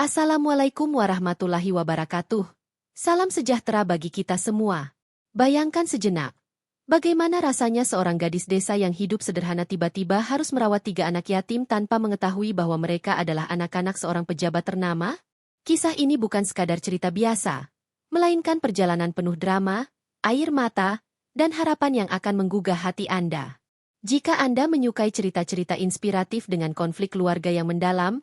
Assalamualaikum warahmatullahi wabarakatuh. Salam sejahtera bagi kita semua. Bayangkan sejenak. Bagaimana rasanya seorang gadis desa yang hidup sederhana tiba-tiba harus merawat 3 anak yatim tanpa mengetahui bahwa mereka adalah anak-anak seorang pejabat ternama? Kisah ini bukan sekadar cerita biasa, melainkan perjalanan penuh drama, air mata, dan harapan yang akan menggugah hati Anda. Jika Anda menyukai cerita-cerita inspiratif dengan konflik keluarga yang mendalam,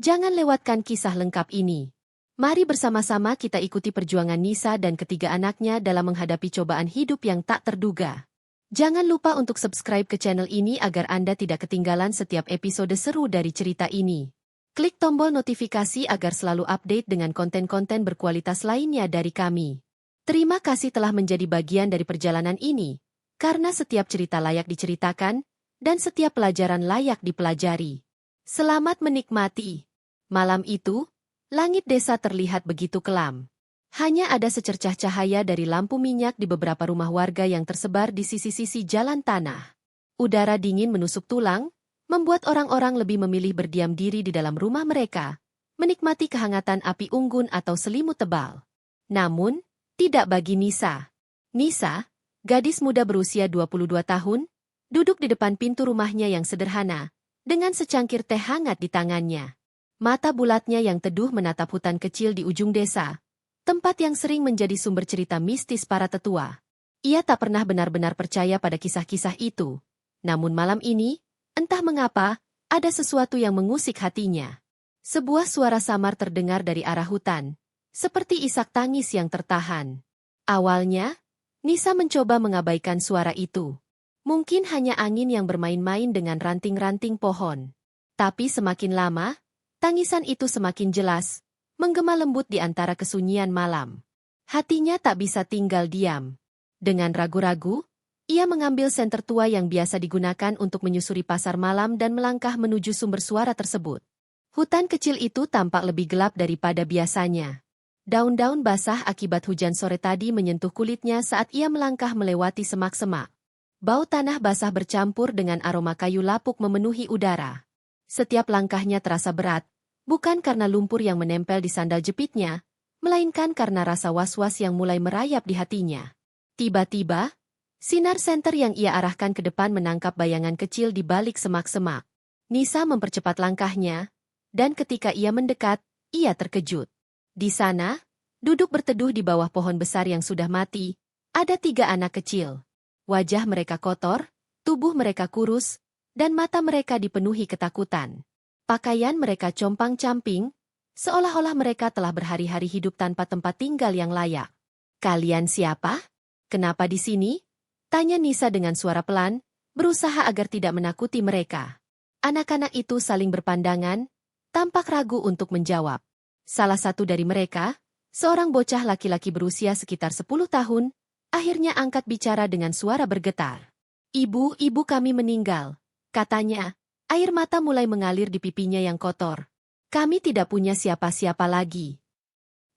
jangan lewatkan kisah lengkap ini. Mari bersama-sama kita ikuti perjuangan Nisa dan ketiga anaknya dalam menghadapi cobaan hidup yang tak terduga. Jangan lupa untuk subscribe ke channel ini agar Anda tidak ketinggalan setiap episode seru dari cerita ini. Klik tombol notifikasi agar selalu update dengan konten-konten berkualitas lainnya dari kami. Terima kasih telah menjadi bagian dari perjalanan ini, karena setiap cerita layak diceritakan, dan setiap pelajaran layak dipelajari. Selamat menikmati. Malam itu, langit desa terlihat begitu kelam. Hanya ada secercah cahaya dari lampu minyak di beberapa rumah warga yang tersebar di sisi-sisi jalan tanah. Udara dingin menusuk tulang, membuat orang-orang lebih memilih berdiam diri di dalam rumah mereka, menikmati kehangatan api unggun atau selimut tebal. Namun, tidak bagi Nisa. Nisa, gadis muda berusia 22 tahun, duduk di depan pintu rumahnya yang sederhana, dengan secangkir teh hangat di tangannya. Mata bulatnya yang teduh menatap hutan kecil di ujung desa, tempat yang sering menjadi sumber cerita mistis para tetua. Ia tak pernah benar-benar percaya pada kisah-kisah itu. Namun malam ini, entah mengapa, ada sesuatu yang mengusik hatinya. Sebuah suara samar terdengar dari arah hutan, seperti isak tangis yang tertahan. Awalnya, Nisa mencoba mengabaikan suara itu. Mungkin hanya angin yang bermain-main dengan ranting-ranting pohon. Tapi semakin lama, tangisan itu semakin jelas, menggema lembut di antara kesunyian malam. Hatinya tak bisa tinggal diam. Dengan ragu-ragu, ia mengambil sen tertua yang biasa digunakan untuk menyusuri pasar malam dan melangkah menuju sumber suara tersebut. Hutan kecil itu tampak lebih gelap daripada biasanya. Daun-daun basah akibat hujan sore tadi menyentuh kulitnya saat ia melangkah melewati semak-semak. Bau tanah basah bercampur dengan aroma kayu lapuk memenuhi udara. Setiap langkahnya terasa berat, bukan karena lumpur yang menempel di sandal jepitnya, melainkan karena rasa was-was yang mulai merayap di hatinya. Tiba-tiba, sinar senter yang ia arahkan ke depan menangkap bayangan kecil di balik semak-semak. Nisa mempercepat langkahnya, dan ketika ia mendekat, ia terkejut. Di sana, duduk berteduh di bawah pohon besar yang sudah mati, ada 3 anak kecil. Wajah mereka kotor, tubuh mereka kurus, dan mata mereka dipenuhi ketakutan. Pakaian mereka compang-camping, seolah-olah mereka telah berhari-hari hidup tanpa tempat tinggal yang layak. "Kalian siapa? Kenapa di sini?" tanya Nisa dengan suara pelan, berusaha agar tidak menakuti mereka. Anak-anak itu saling berpandangan, tampak ragu untuk menjawab. Salah satu dari mereka, seorang bocah laki-laki berusia sekitar 10 tahun, akhirnya angkat bicara dengan suara bergetar. Ibu kami meninggal," katanya. Air mata mulai mengalir di pipinya yang kotor. "Kami tidak punya siapa-siapa lagi."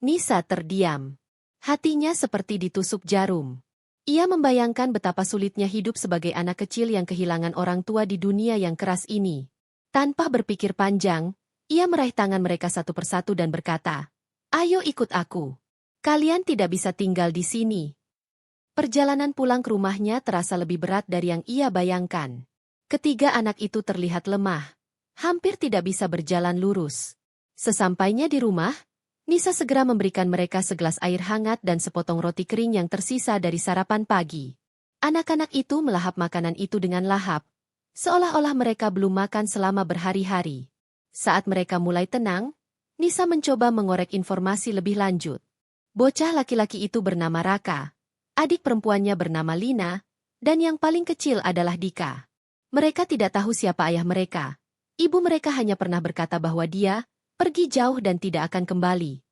Nisa terdiam. Hatinya seperti ditusuk jarum. Ia membayangkan betapa sulitnya hidup sebagai anak kecil yang kehilangan orang tua di dunia yang keras ini. Tanpa berpikir panjang, ia meraih tangan mereka satu persatu dan berkata, "Ayo ikut aku. Kalian tidak bisa tinggal di sini." Perjalanan pulang ke rumahnya terasa lebih berat dari yang ia bayangkan. Ketiga anak itu terlihat lemah, hampir tidak bisa berjalan lurus. Sesampainya di rumah, Nisa segera memberikan mereka segelas air hangat dan sepotong roti kering yang tersisa dari sarapan pagi. Anak-anak itu melahap makanan itu dengan lahap, seolah-olah mereka belum makan selama berhari-hari. Saat mereka mulai tenang, Nisa mencoba mengorek informasi lebih lanjut. Bocah laki-laki itu bernama Raka, adik perempuannya bernama Lina, dan yang paling kecil adalah Dika. Mereka tidak tahu siapa ayah mereka. Ibu mereka hanya pernah berkata bahwa dia pergi jauh dan tidak akan kembali.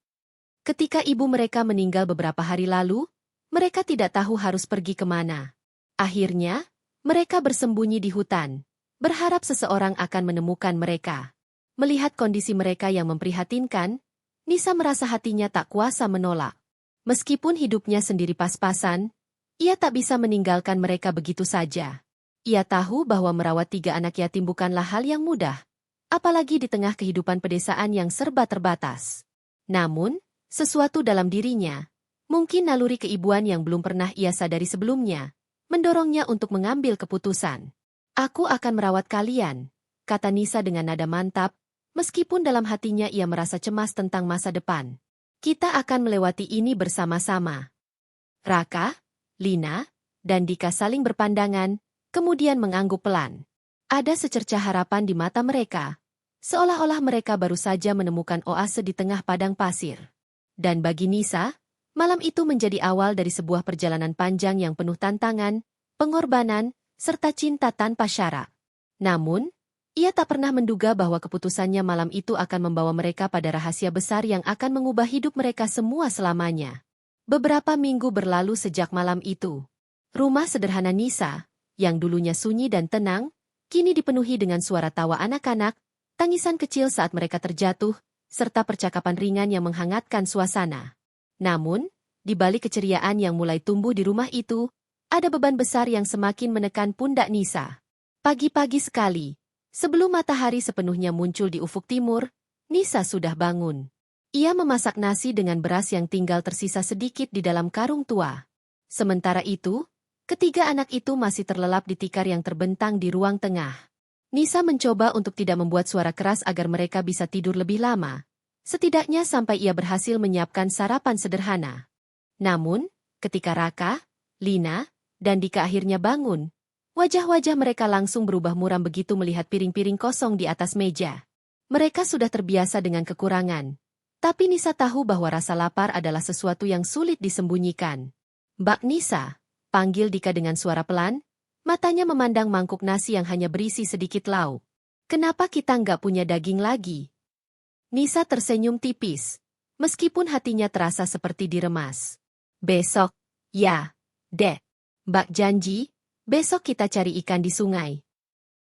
Ketika ibu mereka meninggal beberapa hari lalu, mereka tidak tahu harus pergi kemana. Akhirnya, mereka bersembunyi di hutan, berharap seseorang akan menemukan mereka. Melihat kondisi mereka yang memprihatinkan, Nisa merasa hatinya tak kuasa menolak. Meskipun hidupnya sendiri pas-pasan, ia tak bisa meninggalkan mereka begitu saja. Ia tahu bahwa merawat 3 anak yatim bukanlah hal yang mudah. apalagi di tengah kehidupan pedesaan yang serba terbatas. Namun, sesuatu dalam dirinya, mungkin naluri keibuan yang belum pernah ia sadari sebelumnya, mendorongnya untuk mengambil keputusan. Aku akan merawat kalian, kata Nisa dengan nada mantap, meskipun dalam hatinya ia merasa cemas tentang masa depan. Kita akan melewati ini bersama-sama. Raka, Lina, dan Dika saling berpandangan, kemudian mengangguk pelan. Ada secercah harapan di mata mereka, seolah-olah mereka baru saja menemukan oase di tengah padang pasir. Dan bagi Nisa, malam itu menjadi awal dari sebuah perjalanan panjang yang penuh tantangan, pengorbanan, serta cinta tanpa syarat. Namun, ia tak pernah menduga bahwa keputusannya malam itu akan membawa mereka pada rahasia besar yang akan mengubah hidup mereka semua selamanya. Beberapa minggu berlalu sejak malam itu. Rumah sederhana Nisa, yang dulunya sunyi dan tenang, kini dipenuhi dengan suara tawa anak-anak, tangisan kecil saat mereka terjatuh, serta percakapan ringan yang menghangatkan suasana. Namun, di balik keceriaan yang mulai tumbuh di rumah itu, ada beban besar yang semakin menekan pundak Nisa. Pagi-pagi sekali, sebelum matahari sepenuhnya muncul di ufuk timur, Nisa sudah bangun. Ia memasak nasi dengan beras yang tinggal tersisa sedikit di dalam karung tua. Sementara itu, ketiga anak itu masih terlelap di tikar yang terbentang di ruang tengah. Nisa mencoba untuk tidak membuat suara keras agar mereka bisa tidur lebih lama, setidaknya sampai ia berhasil menyiapkan sarapan sederhana. Namun, ketika Raka, Lina, dan Dika akhirnya bangun, wajah-wajah mereka langsung berubah muram begitu melihat piring-piring kosong di atas meja. Mereka sudah terbiasa dengan kekurangan, tapi Nisa tahu bahwa rasa lapar adalah sesuatu yang sulit disembunyikan. "Mbak Nisa," panggil Dika dengan suara pelan, matanya memandang mangkuk nasi yang hanya berisi sedikit lauk. "Kenapa kita nggak punya daging lagi?" Nisa tersenyum tipis, meskipun hatinya terasa seperti diremas. "Besok, ya, Dek. Mbak janji, besok kita cari ikan di sungai."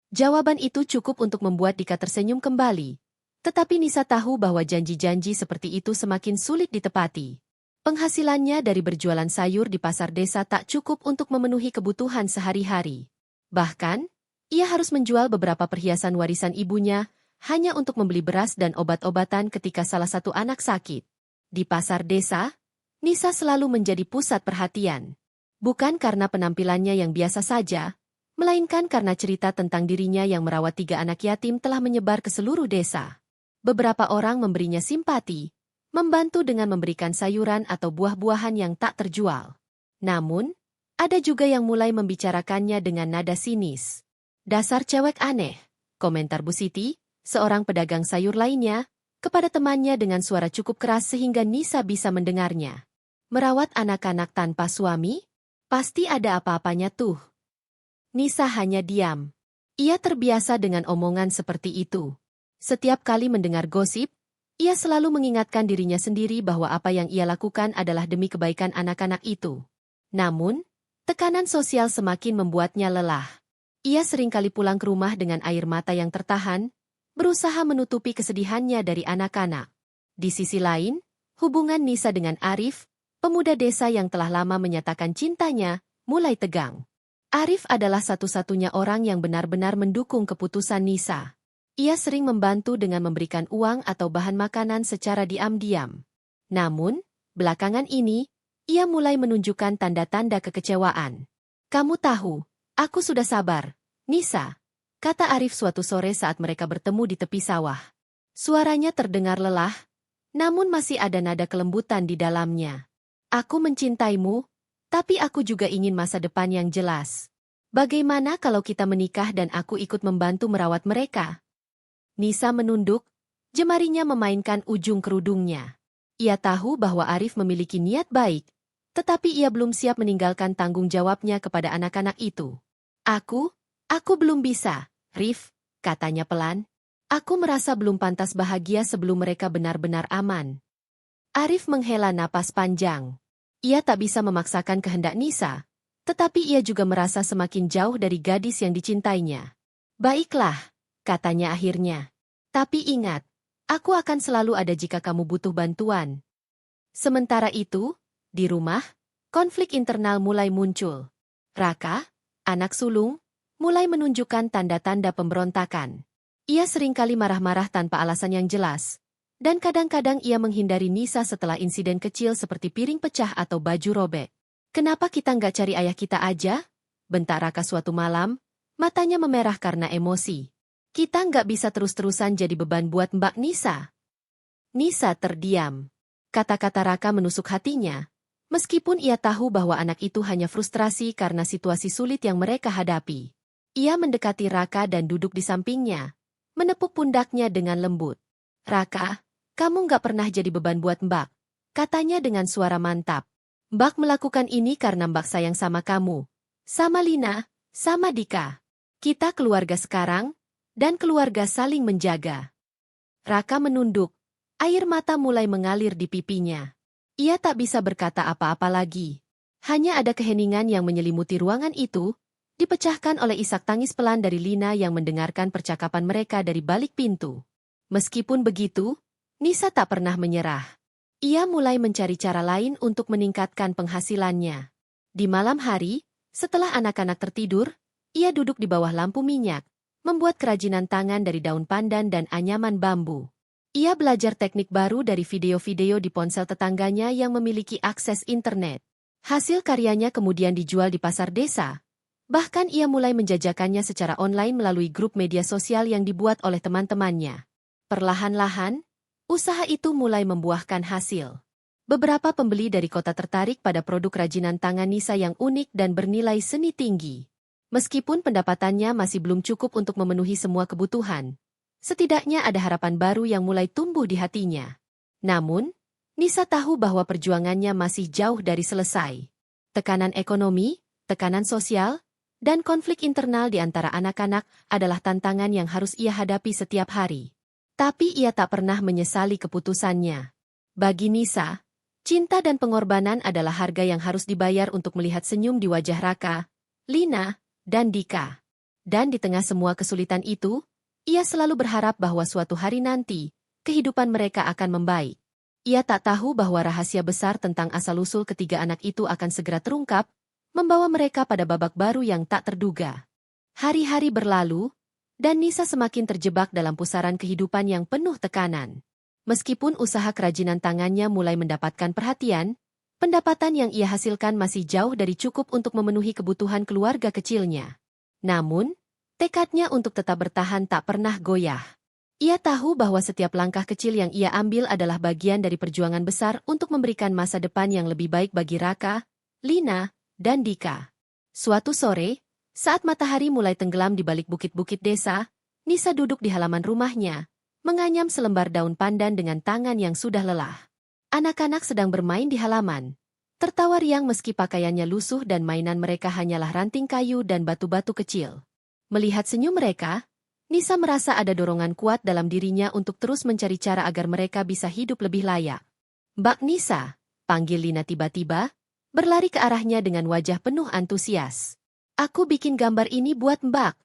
Jawaban itu cukup untuk membuat Dika tersenyum kembali. Tetapi Nisa tahu bahwa janji-janji seperti itu semakin sulit ditepati. Penghasilannya dari berjualan sayur di pasar desa tak cukup untuk memenuhi kebutuhan sehari-hari. Bahkan, ia harus menjual beberapa perhiasan warisan ibunya hanya untuk membeli beras dan obat-obatan ketika salah satu anak sakit. Di pasar desa, Nisa selalu menjadi pusat perhatian. Bukan karena penampilannya yang biasa saja, melainkan karena cerita tentang dirinya yang merawat 3 anak yatim telah menyebar ke seluruh desa. Beberapa orang memberinya simpati, membantu dengan memberikan sayuran atau buah-buahan yang tak terjual. Namun, ada juga yang mulai membicarakannya dengan nada sinis. "Dasar cewek aneh," komentar Bu Siti, seorang pedagang sayur lainnya, kepada temannya dengan suara cukup keras sehingga Nisa bisa mendengarnya. "Merawat anak-anak tanpa suami? Pasti ada apa-apanya tuh." Nisa hanya diam. Ia terbiasa dengan omongan seperti itu. Setiap kali mendengar gosip, ia selalu mengingatkan dirinya sendiri bahwa apa yang ia lakukan adalah demi kebaikan anak-anak itu. Namun, tekanan sosial semakin membuatnya lelah. Ia seringkali pulang ke rumah dengan air mata yang tertahan, berusaha menutupi kesedihannya dari anak-anak. Di sisi lain, hubungan Nisa dengan Arif, pemuda desa yang telah lama menyatakan cintanya, mulai tegang. Arif adalah satu-satunya orang yang benar-benar mendukung keputusan Nisa. Ia sering membantu dengan memberikan uang atau bahan makanan secara diam-diam. Namun, belakangan ini, ia mulai menunjukkan tanda-tanda kekecewaan. "Kamu tahu, aku sudah sabar, Nisa," kata Arif suatu sore saat mereka bertemu di tepi sawah. Suaranya terdengar lelah, namun masih ada nada kelembutan di dalamnya. "Aku mencintaimu, tapi aku juga ingin masa depan yang jelas. Bagaimana kalau kita menikah dan aku ikut membantu merawat mereka?" Nisa menunduk, jemarinya memainkan ujung kerudungnya. Ia tahu bahwa Arif memiliki niat baik, tetapi ia belum siap meninggalkan tanggung jawabnya kepada anak-anak itu. Aku belum bisa, Rif," katanya pelan. "Aku merasa belum pantas bahagia sebelum mereka benar-benar aman." Arif menghela napas panjang. Ia tak bisa memaksakan kehendak Nisa, tetapi ia juga merasa semakin jauh dari gadis yang dicintainya. "Baiklah," katanya akhirnya. "Tapi ingat, aku akan selalu ada jika kamu butuh bantuan." Sementara itu, di rumah, konflik internal mulai muncul. Raka, anak sulung, mulai menunjukkan tanda-tanda pemberontakan. Ia seringkali marah-marah tanpa alasan yang jelas. Dan kadang-kadang ia menghindari Nisa setelah insiden kecil seperti piring pecah atau baju robek. "Kenapa kita nggak cari ayah kita aja?" bentak Raka suatu malam, matanya memerah karena emosi. "Kita nggak bisa terus-terusan jadi beban buat Mbak Nisa." Nisa terdiam. Kata-kata Raka menusuk hatinya. Meskipun ia tahu bahwa anak itu hanya frustrasi karena situasi sulit yang mereka hadapi. Ia mendekati Raka dan duduk di sampingnya, menepuk pundaknya dengan lembut. "Raka, kamu nggak pernah jadi beban buat Mbak," katanya dengan suara mantap. "Mbak melakukan ini karena Mbak sayang sama kamu, sama Lina, sama Dika. Kita keluarga sekarang, dan keluarga saling menjaga." Raka menunduk, air mata mulai mengalir di pipinya. Ia tak bisa berkata apa-apa lagi. Hanya ada keheningan yang menyelimuti ruangan itu, dipecahkan oleh isak tangis pelan dari Lina yang mendengarkan percakapan mereka dari balik pintu. Meskipun begitu, Nisa tak pernah menyerah. Ia mulai mencari cara lain untuk meningkatkan penghasilannya. Di malam hari, setelah anak-anak tertidur, ia duduk di bawah lampu minyak, membuat kerajinan tangan dari daun pandan dan anyaman bambu. Ia belajar teknik baru dari video-video di ponsel tetangganya yang memiliki akses internet. Hasil karyanya kemudian dijual di pasar desa. Bahkan ia mulai menjajakannya secara online melalui grup media sosial yang dibuat oleh teman-temannya. Perlahan-lahan, usaha itu mulai membuahkan hasil. Beberapa pembeli dari kota tertarik pada produk kerajinan tangan Nisa yang unik dan bernilai seni tinggi. Meskipun pendapatannya masih belum cukup untuk memenuhi semua kebutuhan, setidaknya ada harapan baru yang mulai tumbuh di hatinya. Namun, Nisa tahu bahwa perjuangannya masih jauh dari selesai. Tekanan ekonomi, tekanan sosial, dan konflik internal di antara anak-anak adalah tantangan yang harus ia hadapi setiap hari. Tapi ia tak pernah menyesali keputusannya. Bagi Nisa, cinta dan pengorbanan adalah harga yang harus dibayar untuk melihat senyum di wajah Raka, Lina, dan Dika. Dan di tengah semua kesulitan itu, ia selalu berharap bahwa suatu hari nanti, kehidupan mereka akan membaik. Ia tak tahu bahwa rahasia besar tentang asal-usul ketiga anak itu akan segera terungkap, membawa mereka pada babak baru yang tak terduga. Hari-hari berlalu, dan Nisa semakin terjebak dalam pusaran kehidupan yang penuh tekanan. Meskipun usaha kerajinan tangannya mulai mendapatkan perhatian, pendapatan yang ia hasilkan masih jauh dari cukup untuk memenuhi kebutuhan keluarga kecilnya. Namun, tekadnya untuk tetap bertahan tak pernah goyah. Ia tahu bahwa setiap langkah kecil yang ia ambil adalah bagian dari perjuangan besar untuk memberikan masa depan yang lebih baik bagi Raka, Lina, dan Dika. Suatu sore, saat matahari mulai tenggelam di balik bukit-bukit desa, Nisa duduk di halaman rumahnya, menganyam selembar daun pandan dengan tangan yang sudah lelah. Anak-anak sedang bermain di halaman, tertawa riang meski pakaiannya lusuh dan mainan mereka hanyalah ranting kayu dan batu-batu kecil. Melihat senyum mereka, Nisa merasa ada dorongan kuat dalam dirinya untuk terus mencari cara agar mereka bisa hidup lebih layak. "Mbak Nisa," panggil Lina tiba-tiba, berlari ke arahnya dengan wajah penuh antusias. "Aku bikin gambar ini buat Mbak,"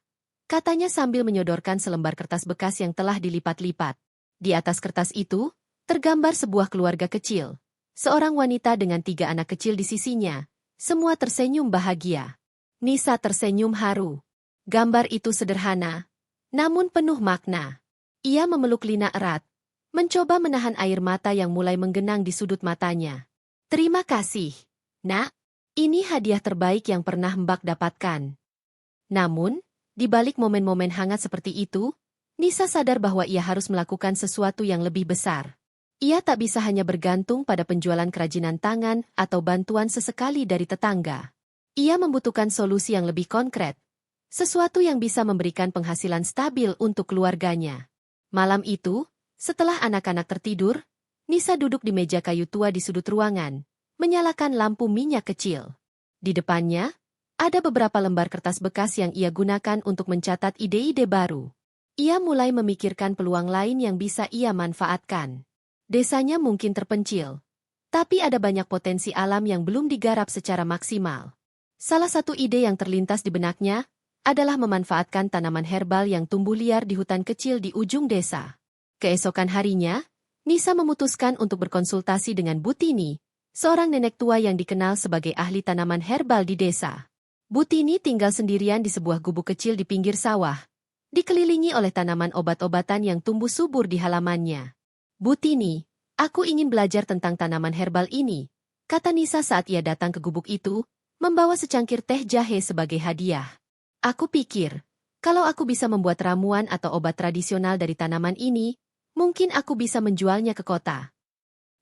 katanya sambil menyodorkan selembar kertas bekas yang telah dilipat-lipat. Di atas kertas itu, tergambar sebuah keluarga kecil. Seorang wanita dengan 3 anak kecil di sisinya. Semua tersenyum bahagia. Nisa tersenyum haru. Gambar itu sederhana, namun penuh makna. Ia memeluk Lina erat, mencoba menahan air mata yang mulai menggenang di sudut matanya. "Terima kasih, Nak. Ini hadiah terbaik yang pernah Mbak dapatkan." Namun, di balik momen-momen hangat seperti itu, Nisa sadar bahwa ia harus melakukan sesuatu yang lebih besar. Ia tak bisa hanya bergantung pada penjualan kerajinan tangan atau bantuan sesekali dari tetangga. Ia membutuhkan solusi yang lebih konkret, sesuatu yang bisa memberikan penghasilan stabil untuk keluarganya. Malam itu, setelah anak-anak tertidur, Nisa duduk di meja kayu tua di sudut ruangan, menyalakan lampu minyak kecil. Di depannya, ada beberapa lembar kertas bekas yang ia gunakan untuk mencatat ide-ide baru. Ia mulai memikirkan peluang lain yang bisa ia manfaatkan. Desanya mungkin terpencil, tapi ada banyak potensi alam yang belum digarap secara maksimal. Salah satu ide yang terlintas di benaknya adalah memanfaatkan tanaman herbal yang tumbuh liar di hutan kecil di ujung desa. Keesokan harinya, Nisa memutuskan untuk berkonsultasi dengan Butini, seorang nenek tua yang dikenal sebagai ahli tanaman herbal di desa. Butini tinggal sendirian di sebuah gubuk kecil di pinggir sawah, dikelilingi oleh tanaman obat-obatan yang tumbuh subur di halamannya. "Bu Tini, aku ingin belajar tentang tanaman herbal ini," kata Nisa saat ia datang ke gubuk itu, membawa secangkir teh jahe sebagai hadiah. "Aku pikir, kalau aku bisa membuat ramuan atau obat tradisional dari tanaman ini, mungkin aku bisa menjualnya ke kota."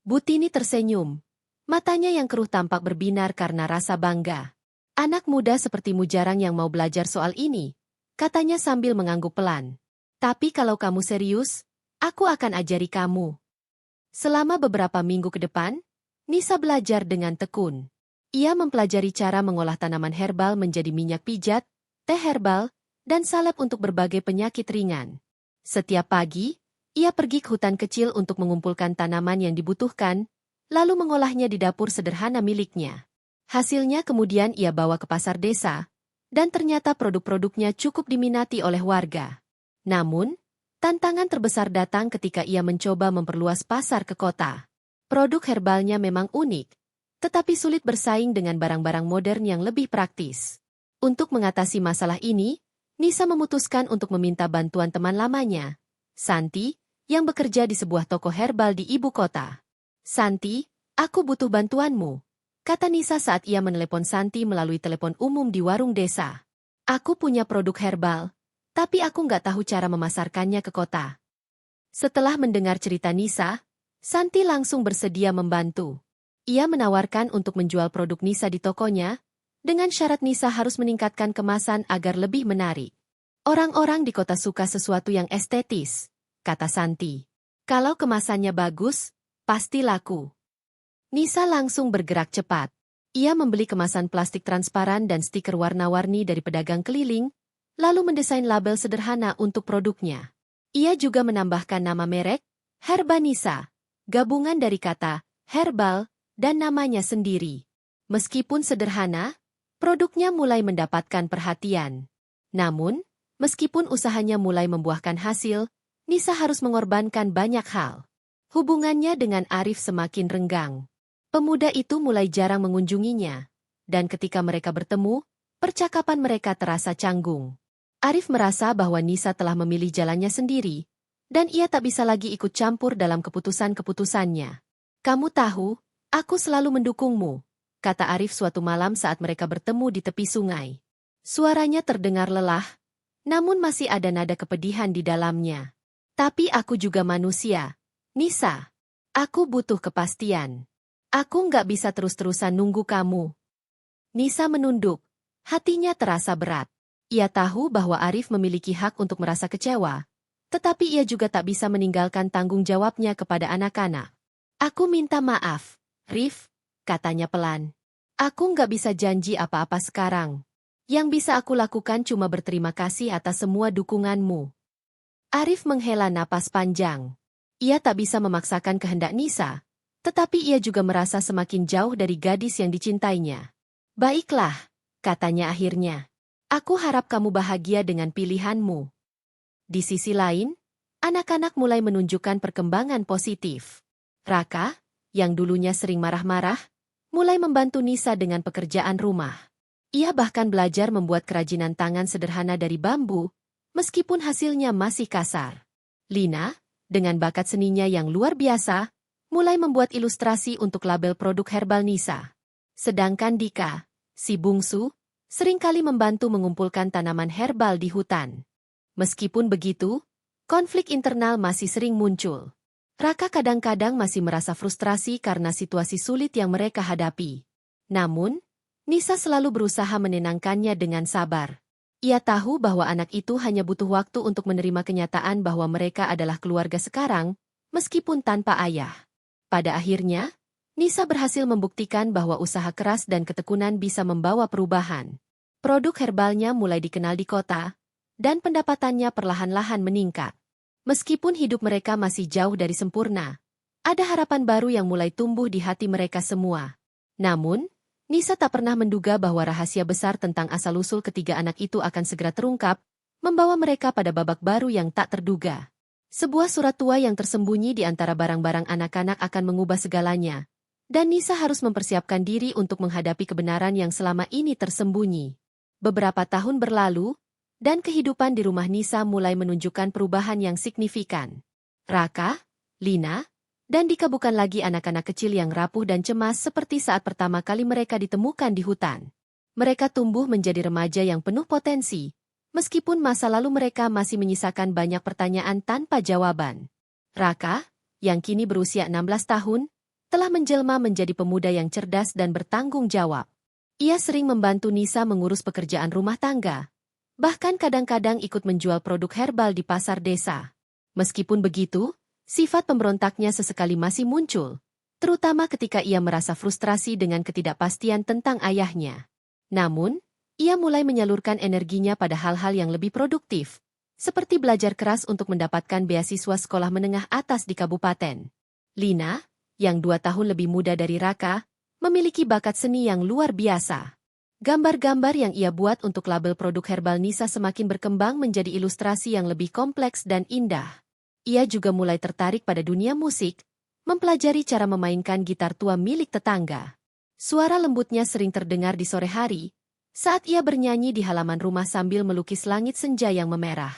Bu Tini tersenyum. Matanya yang keruh tampak berbinar karena rasa bangga. "Anak muda sepertimu jarang yang mau belajar soal ini," katanya sambil mengangguk pelan. "Tapi kalau kamu serius, aku akan ajari kamu." Selama beberapa minggu ke depan, Nisa belajar dengan tekun. Ia mempelajari cara mengolah tanaman herbal menjadi minyak pijat, teh herbal, dan salep untuk berbagai penyakit ringan. Setiap pagi, ia pergi ke hutan kecil untuk mengumpulkan tanaman yang dibutuhkan, lalu mengolahnya di dapur sederhana miliknya. Hasilnya kemudian ia bawa ke pasar desa, dan ternyata produk-produknya cukup diminati oleh warga. Namun, tantangan terbesar datang ketika ia mencoba memperluas pasar ke kota. Produk herbalnya memang unik, tetapi sulit bersaing dengan barang-barang modern yang lebih praktis. Untuk mengatasi masalah ini, Nisa memutuskan untuk meminta bantuan teman lamanya, Santi, yang bekerja di sebuah toko herbal di ibu kota. "Santi, aku butuh bantuanmu," kata Nisa saat ia menelepon Santi melalui telepon umum di warung desa. "Aku punya produk herbal, tapi aku nggak tahu cara memasarkannya ke kota." Setelah mendengar cerita Nisa, Santi langsung bersedia membantu. Ia menawarkan untuk menjual produk Nisa di tokonya, dengan syarat Nisa harus meningkatkan kemasan agar lebih menarik. "Orang-orang di kota suka sesuatu yang estetis," kata Santi. "Kalau kemasannya bagus, pasti laku." Nisa langsung bergerak cepat. Ia membeli kemasan plastik transparan dan stiker warna-warni dari pedagang keliling, lalu mendesain label sederhana untuk produknya. Ia juga menambahkan nama merek, Herba Nisa, gabungan dari kata herbal dan namanya sendiri. Meskipun sederhana, produknya mulai mendapatkan perhatian. Namun, meskipun usahanya mulai membuahkan hasil, Nisa harus mengorbankan banyak hal. Hubungannya dengan Arif semakin renggang. Pemuda itu mulai jarang mengunjunginya, dan ketika mereka bertemu, percakapan mereka terasa canggung. Arif merasa bahwa Nisa telah memilih jalannya sendiri, dan ia tak bisa lagi ikut campur dalam keputusan-keputusannya. "Kamu tahu, aku selalu mendukungmu," kata Arif suatu malam saat mereka bertemu di tepi sungai. Suaranya terdengar lelah, namun masih ada nada kepedihan di dalamnya. "Tapi aku juga manusia, Nisa. Aku butuh kepastian. Aku nggak bisa terus-terusan nunggu kamu." Nisa menunduk. Hatinya terasa berat. Ia tahu bahwa Arif memiliki hak untuk merasa kecewa, tetapi ia juga tak bisa meninggalkan tanggung jawabnya kepada anak-anak. "Aku minta maaf, Rif," katanya pelan. "Aku nggak bisa janji apa-apa sekarang. Yang bisa aku lakukan cuma berterima kasih atas semua dukunganmu." Arif menghela napas panjang. Ia tak bisa memaksakan kehendak Nisa, tetapi ia juga merasa semakin jauh dari gadis yang dicintainya. "Baiklah," katanya akhirnya. "Aku harap kamu bahagia dengan pilihanmu." Di sisi lain, anak-anak mulai menunjukkan perkembangan positif. Raka, yang dulunya sering marah-marah, mulai membantu Nisa dengan pekerjaan rumah. Ia bahkan belajar membuat kerajinan tangan sederhana dari bambu, meskipun hasilnya masih kasar. Lina, dengan bakat seninya yang luar biasa, mulai membuat ilustrasi untuk label produk herbal Nisa. Sedangkan Dika, si bungsu, seringkali membantu mengumpulkan tanaman herbal di hutan. Meskipun begitu, konflik internal masih sering muncul. Raka kadang-kadang masih merasa frustrasi karena situasi sulit yang mereka hadapi. Namun, Nisa selalu berusaha menenangkannya dengan sabar. Ia tahu bahwa anak itu hanya butuh waktu untuk menerima kenyataan bahwa mereka adalah keluarga sekarang, meskipun tanpa ayah. Pada akhirnya, Nisa berhasil membuktikan bahwa usaha keras dan ketekunan bisa membawa perubahan. Produk herbalnya mulai dikenal di kota, dan pendapatannya perlahan-lahan meningkat. Meskipun hidup mereka masih jauh dari sempurna, ada harapan baru yang mulai tumbuh di hati mereka semua. Namun, Nisa tak pernah menduga bahwa rahasia besar tentang asal-usul ketiga anak itu akan segera terungkap, membawa mereka pada babak baru yang tak terduga. Sebuah surat tua yang tersembunyi di antara barang-barang anak-anak akan mengubah segalanya, dan Nisa harus mempersiapkan diri untuk menghadapi kebenaran yang selama ini tersembunyi. Beberapa tahun berlalu, dan kehidupan di rumah Nisa mulai menunjukkan perubahan yang signifikan. Raka, Lina, dan Dika bukan lagi anak-anak kecil yang rapuh dan cemas seperti saat pertama kali mereka ditemukan di hutan. Mereka tumbuh menjadi remaja yang penuh potensi, meskipun masa lalu mereka masih menyisakan banyak pertanyaan tanpa jawaban. Raka, yang kini berusia 16 tahun, telah menjelma menjadi pemuda yang cerdas dan bertanggung jawab. Ia sering membantu Nisa mengurus pekerjaan rumah tangga, bahkan kadang-kadang ikut menjual produk herbal di pasar desa. Meskipun begitu, sifat pemberontaknya sesekali masih muncul, terutama ketika ia merasa frustrasi dengan ketidakpastian tentang ayahnya. Namun, ia mulai menyalurkan energinya pada hal-hal yang lebih produktif, seperti belajar keras untuk mendapatkan beasiswa sekolah menengah atas di kabupaten. Lina, yang 2 tahun lebih muda dari Raka, memiliki bakat seni yang luar biasa. Gambar-gambar yang ia buat untuk label produk herbal Nisa semakin berkembang menjadi ilustrasi yang lebih kompleks dan indah. Ia juga mulai tertarik pada dunia musik, mempelajari cara memainkan gitar tua milik tetangga. Suara lembutnya sering terdengar di sore hari, saat ia bernyanyi di halaman rumah sambil melukis langit senja yang memerah.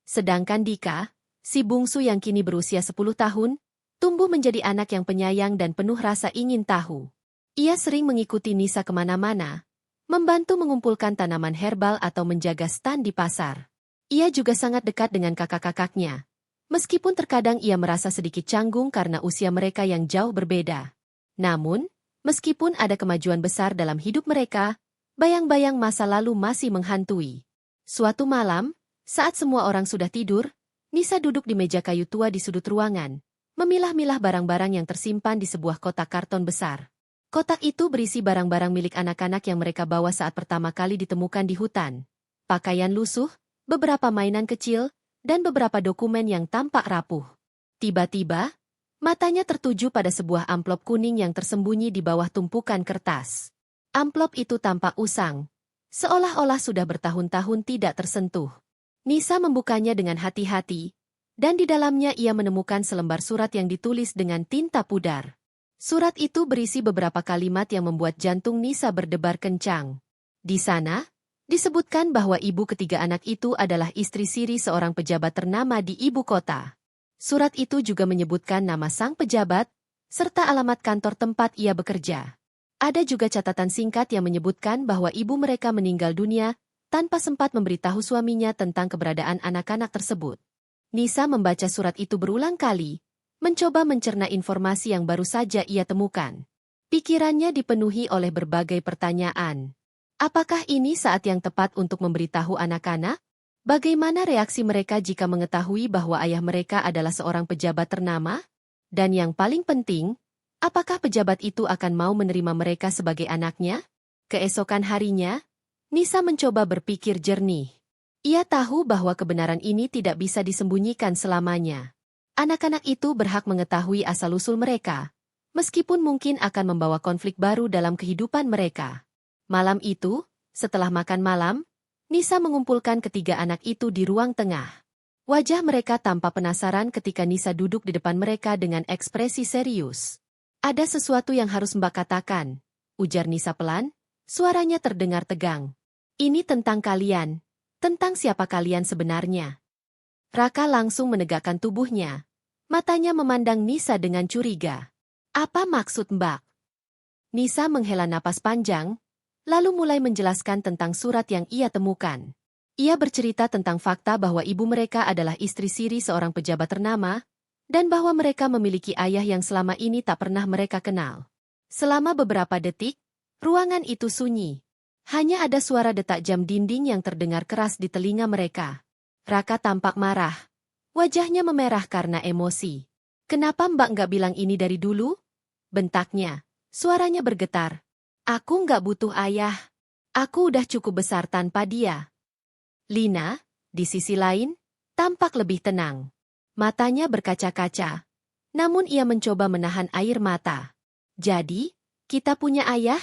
Sedangkan Dika, si bungsu yang kini berusia 10 tahun, tumbuh menjadi anak yang penyayang dan penuh rasa ingin tahu. Ia sering mengikuti Nisa kemana-mana, membantu mengumpulkan tanaman herbal atau menjaga stan di pasar. Ia juga sangat dekat dengan kakak-kakaknya, meskipun terkadang ia merasa sedikit canggung karena usia mereka yang jauh berbeda. Namun, meskipun ada kemajuan besar dalam hidup mereka, bayang-bayang masa lalu masih menghantui. Suatu malam, saat semua orang sudah tidur, Nisa duduk di meja kayu tua di sudut ruangan, memilah-milah barang-barang yang tersimpan di sebuah kotak karton besar. Kotak itu berisi barang-barang milik anak-anak yang mereka bawa saat pertama kali ditemukan di hutan. Pakaian lusuh, beberapa mainan kecil, dan beberapa dokumen yang tampak rapuh. Tiba-tiba, matanya tertuju pada sebuah amplop kuning yang tersembunyi di bawah tumpukan kertas. Amplop itu tampak usang, seolah-olah sudah bertahun-tahun tidak tersentuh. Nisa membukanya dengan hati-hati, dan di dalamnya ia menemukan selembar surat yang ditulis dengan tinta pudar. Surat itu berisi beberapa kalimat yang membuat jantung Nisa berdebar kencang. Di sana, disebutkan bahwa ibu ketiga anak itu adalah istri siri seorang pejabat ternama di ibu kota. Surat itu juga menyebutkan nama sang pejabat, serta alamat kantor tempat ia bekerja. Ada juga catatan singkat yang menyebutkan bahwa ibu mereka meninggal dunia tanpa sempat memberitahu suaminya tentang keberadaan anak-anak tersebut. Nisa membaca surat itu berulang kali, mencoba mencerna informasi yang baru saja ia temukan. Pikirannya dipenuhi oleh berbagai pertanyaan. Apakah ini saat yang tepat untuk memberitahu anak-anak? Bagaimana reaksi mereka jika mengetahui bahwa ayah mereka adalah seorang pejabat ternama? Dan yang paling penting, apakah pejabat itu akan mau menerima mereka sebagai anaknya? Keesokan harinya, Nisa mencoba berpikir jernih. Ia tahu bahwa kebenaran ini tidak bisa disembunyikan selamanya. Anak-anak itu berhak mengetahui asal-usul mereka, meskipun mungkin akan membawa konflik baru dalam kehidupan mereka. Malam itu, setelah makan malam, Nisa mengumpulkan ketiga anak itu di ruang tengah. Wajah mereka tampak penasaran ketika Nisa duduk di depan mereka dengan ekspresi serius. Ada sesuatu yang harus Mbak katakan, ujar Nisa pelan, suaranya terdengar tegang. Ini tentang kalian, tentang siapa kalian sebenarnya. Raka langsung menegakkan tubuhnya. Matanya memandang Nisa dengan curiga. Apa maksud Mbak? Nisa menghela napas panjang, lalu mulai menjelaskan tentang surat yang ia temukan. Ia bercerita tentang fakta bahwa ibu mereka adalah istri siri seorang pejabat ternama, dan bahwa mereka memiliki ayah yang selama ini tak pernah mereka kenal. Selama beberapa detik, ruangan itu sunyi. Hanya ada suara detak jam dinding yang terdengar keras di telinga mereka. Raka tampak marah. Wajahnya memerah karena emosi. Kenapa Mbak nggak bilang ini dari dulu? Bentaknya. Suaranya bergetar. Aku nggak butuh ayah. Aku udah cukup besar tanpa dia. Lina, di sisi lain, tampak lebih tenang. Matanya berkaca-kaca. Namun ia mencoba menahan air mata. Jadi, kita punya ayah?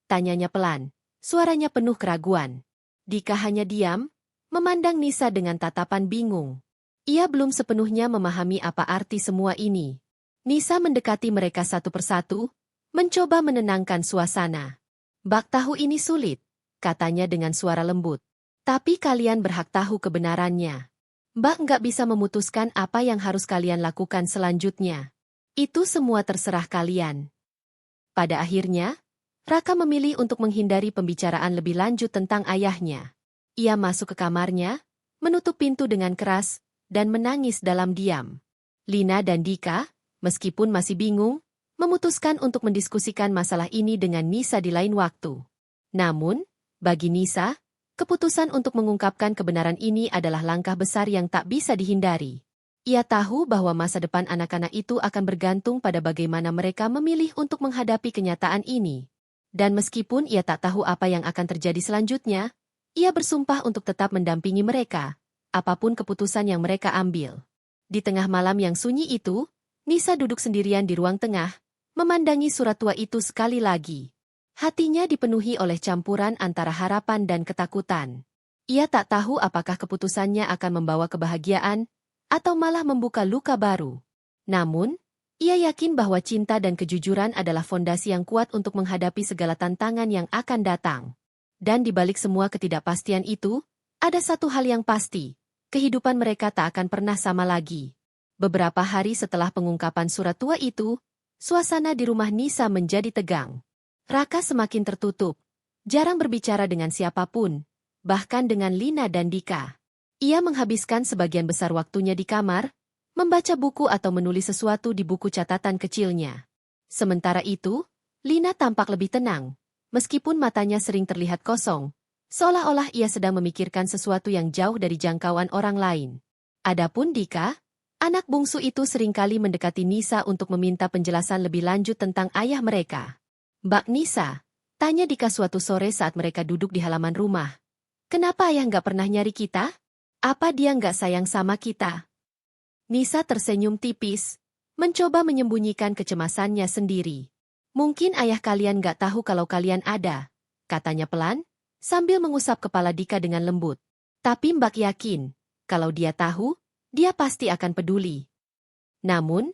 Tanyanya pelan. Suaranya penuh keraguan. Dika hanya diam, memandang Nisa dengan tatapan bingung. Ia belum sepenuhnya memahami apa arti semua ini. Nisa mendekati mereka satu persatu, mencoba menenangkan suasana. Bak tahu ini sulit, katanya dengan suara lembut. Tapi kalian berhak tahu kebenarannya. Mbak nggak bisa memutuskan apa yang harus kalian lakukan selanjutnya. Itu semua terserah kalian. Pada akhirnya, Raka memilih untuk menghindari pembicaraan lebih lanjut tentang ayahnya. Ia masuk ke kamarnya, menutup pintu dengan keras, dan menangis dalam diam. Lina dan Dika, meskipun masih bingung, memutuskan untuk mendiskusikan masalah ini dengan Nisa di lain waktu. Namun, bagi Nisa, keputusan untuk mengungkapkan kebenaran ini adalah langkah besar yang tak bisa dihindari. Ia tahu bahwa masa depan anak-anak itu akan bergantung pada bagaimana mereka memilih untuk menghadapi kenyataan ini. Dan meskipun ia tak tahu apa yang akan terjadi selanjutnya, ia bersumpah untuk tetap mendampingi mereka, apapun keputusan yang mereka ambil. Di tengah malam yang sunyi itu, Nisa duduk sendirian di ruang tengah, memandangi surat tua itu sekali lagi. Hatinya dipenuhi oleh campuran antara harapan dan ketakutan. Ia tak tahu apakah keputusannya akan membawa kebahagiaan, atau malah membuka luka baru. Namun, ia yakin bahwa cinta dan kejujuran adalah fondasi yang kuat untuk menghadapi segala tantangan yang akan datang. Dan di balik semua ketidakpastian itu, ada satu hal yang pasti, kehidupan mereka tak akan pernah sama lagi. Beberapa hari setelah pengungkapan surat tua itu, suasana di rumah Nisa menjadi tegang. Raka semakin tertutup, jarang berbicara dengan siapapun, bahkan dengan Lina dan Dika. Ia menghabiskan sebagian besar waktunya di kamar, membaca buku atau menulis sesuatu di buku catatan kecilnya. Sementara itu, Lina tampak lebih tenang, meskipun matanya sering terlihat kosong, seolah-olah ia sedang memikirkan sesuatu yang jauh dari jangkauan orang lain. Adapun Dika, anak bungsu itu seringkali mendekati Nisa untuk meminta penjelasan lebih lanjut tentang ayah mereka. "Mbak Nisa," tanya Dika suatu sore saat mereka duduk di halaman rumah. "Kenapa ayah nggak pernah nyari kita? Apa dia nggak sayang sama kita?" Nisa tersenyum tipis, mencoba menyembunyikan kecemasannya sendiri. "Mungkin ayah kalian nggak tahu kalau kalian ada," katanya pelan, sambil mengusap kepala Dika dengan lembut. "Tapi Mbak yakin, kalau dia tahu, dia pasti akan peduli." Namun,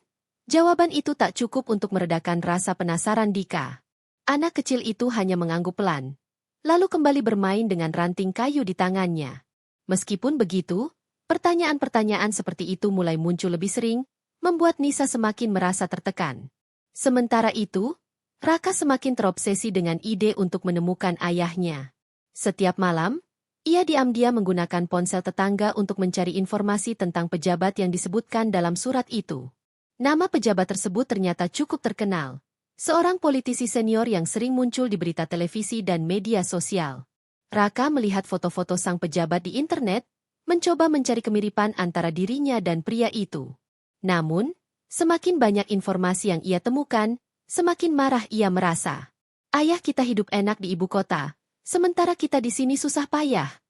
jawaban itu tak cukup untuk meredakan rasa penasaran Dika. Anak kecil itu hanya mengangguk pelan, lalu kembali bermain dengan ranting kayu di tangannya. Meskipun begitu, pertanyaan-pertanyaan seperti itu mulai muncul lebih sering, membuat Nisa semakin merasa tertekan. Sementara itu, Raka semakin terobsesi dengan ide untuk menemukan ayahnya. Setiap malam, ia diam-diam menggunakan ponsel tetangga untuk mencari informasi tentang pejabat yang disebutkan dalam surat itu. Nama pejabat tersebut ternyata cukup terkenal. Seorang politisi senior yang sering muncul di berita televisi dan media sosial. Raka melihat foto-foto sang pejabat di internet, mencoba mencari kemiripan antara dirinya dan pria itu. Namun, semakin banyak informasi yang ia temukan, semakin marah ia merasa. "Ayah kita hidup enak di ibu kota, sementara kita di sini susah payah,"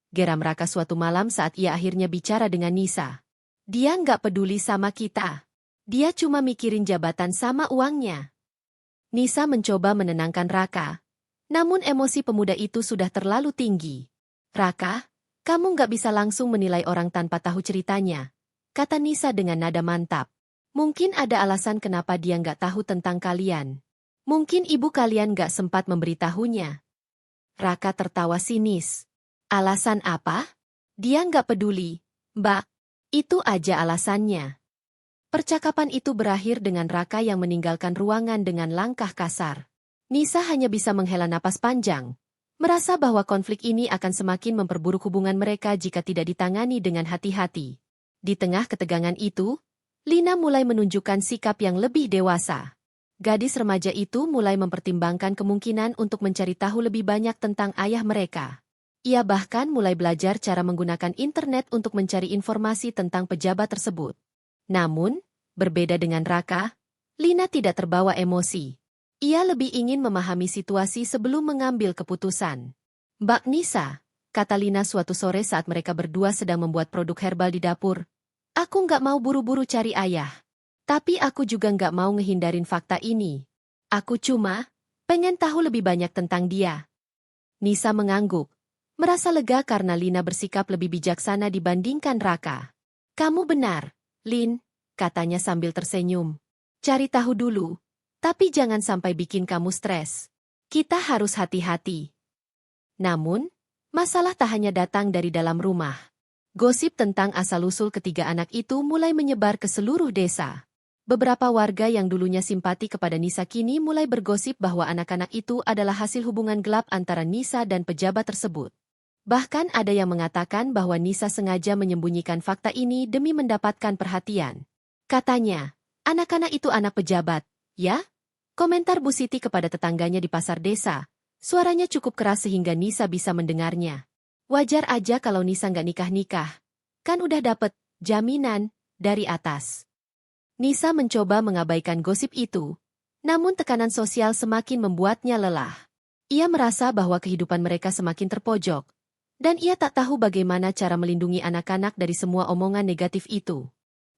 geram Raka suatu malam saat ia akhirnya bicara dengan Nisa. "Dia nggak peduli sama kita. Dia cuma mikirin jabatan sama uangnya." Nisa mencoba menenangkan Raka. Namun emosi pemuda itu sudah terlalu tinggi. "Raka, kamu nggak bisa langsung menilai orang tanpa tahu ceritanya," kata Nisa dengan nada mantap. "Mungkin ada alasan kenapa dia nggak tahu tentang kalian. Mungkin ibu kalian nggak sempat memberitahunya." Raka tertawa sinis. "Alasan apa? Dia nggak peduli, Mbak. Itu aja alasannya." Percakapan itu berakhir dengan Raka yang meninggalkan ruangan dengan langkah kasar. Nisa hanya bisa menghela napas panjang, merasa bahwa konflik ini akan semakin memperburuk hubungan mereka jika tidak ditangani dengan hati-hati. Di tengah ketegangan itu, Lina mulai menunjukkan sikap yang lebih dewasa. Gadis remaja itu mulai mempertimbangkan kemungkinan untuk mencari tahu lebih banyak tentang ayah mereka. Ia bahkan mulai belajar cara menggunakan internet untuk mencari informasi tentang pejabat tersebut. Namun, berbeda dengan Raka, Lina tidak terbawa emosi. Ia lebih ingin memahami situasi sebelum mengambil keputusan. "Mbak Nisa," kata Lina suatu sore saat mereka berdua sedang membuat produk herbal di dapur, "aku nggak mau buru-buru cari ayah. Tapi aku juga nggak mau ngehindarin fakta ini. Aku cuma pengen tahu lebih banyak tentang dia." Nisa mengangguk, merasa lega karena Lina bersikap lebih bijaksana dibandingkan Raka. "Kamu benar, Lin," katanya sambil tersenyum. "Cari tahu dulu, tapi jangan sampai bikin kamu stres. Kita harus hati-hati." Namun, Masalah tak hanya datang dari dalam rumah. Gosip tentang asal-usul ketiga anak itu mulai menyebar ke seluruh desa. Beberapa warga yang dulunya simpati kepada Nisa kini mulai bergosip bahwa anak-anak itu adalah hasil hubungan gelap antara Nisa dan pejabat tersebut. Bahkan ada yang mengatakan bahwa Nisa sengaja menyembunyikan fakta ini demi mendapatkan perhatian. Katanya, anak-anak itu anak pejabat, ya? Komentar Bu Siti kepada tetangganya di pasar desa. Suaranya cukup keras sehingga Nisa bisa mendengarnya. Wajar aja kalau Nisa nggak nikah-nikah. Kan udah dapet jaminan dari atas. Nisa mencoba mengabaikan gosip itu. Namun tekanan sosial semakin membuatnya lelah. Ia merasa bahwa kehidupan mereka semakin terpojok. Dan ia tak tahu bagaimana cara melindungi anak-anak dari semua omongan negatif itu.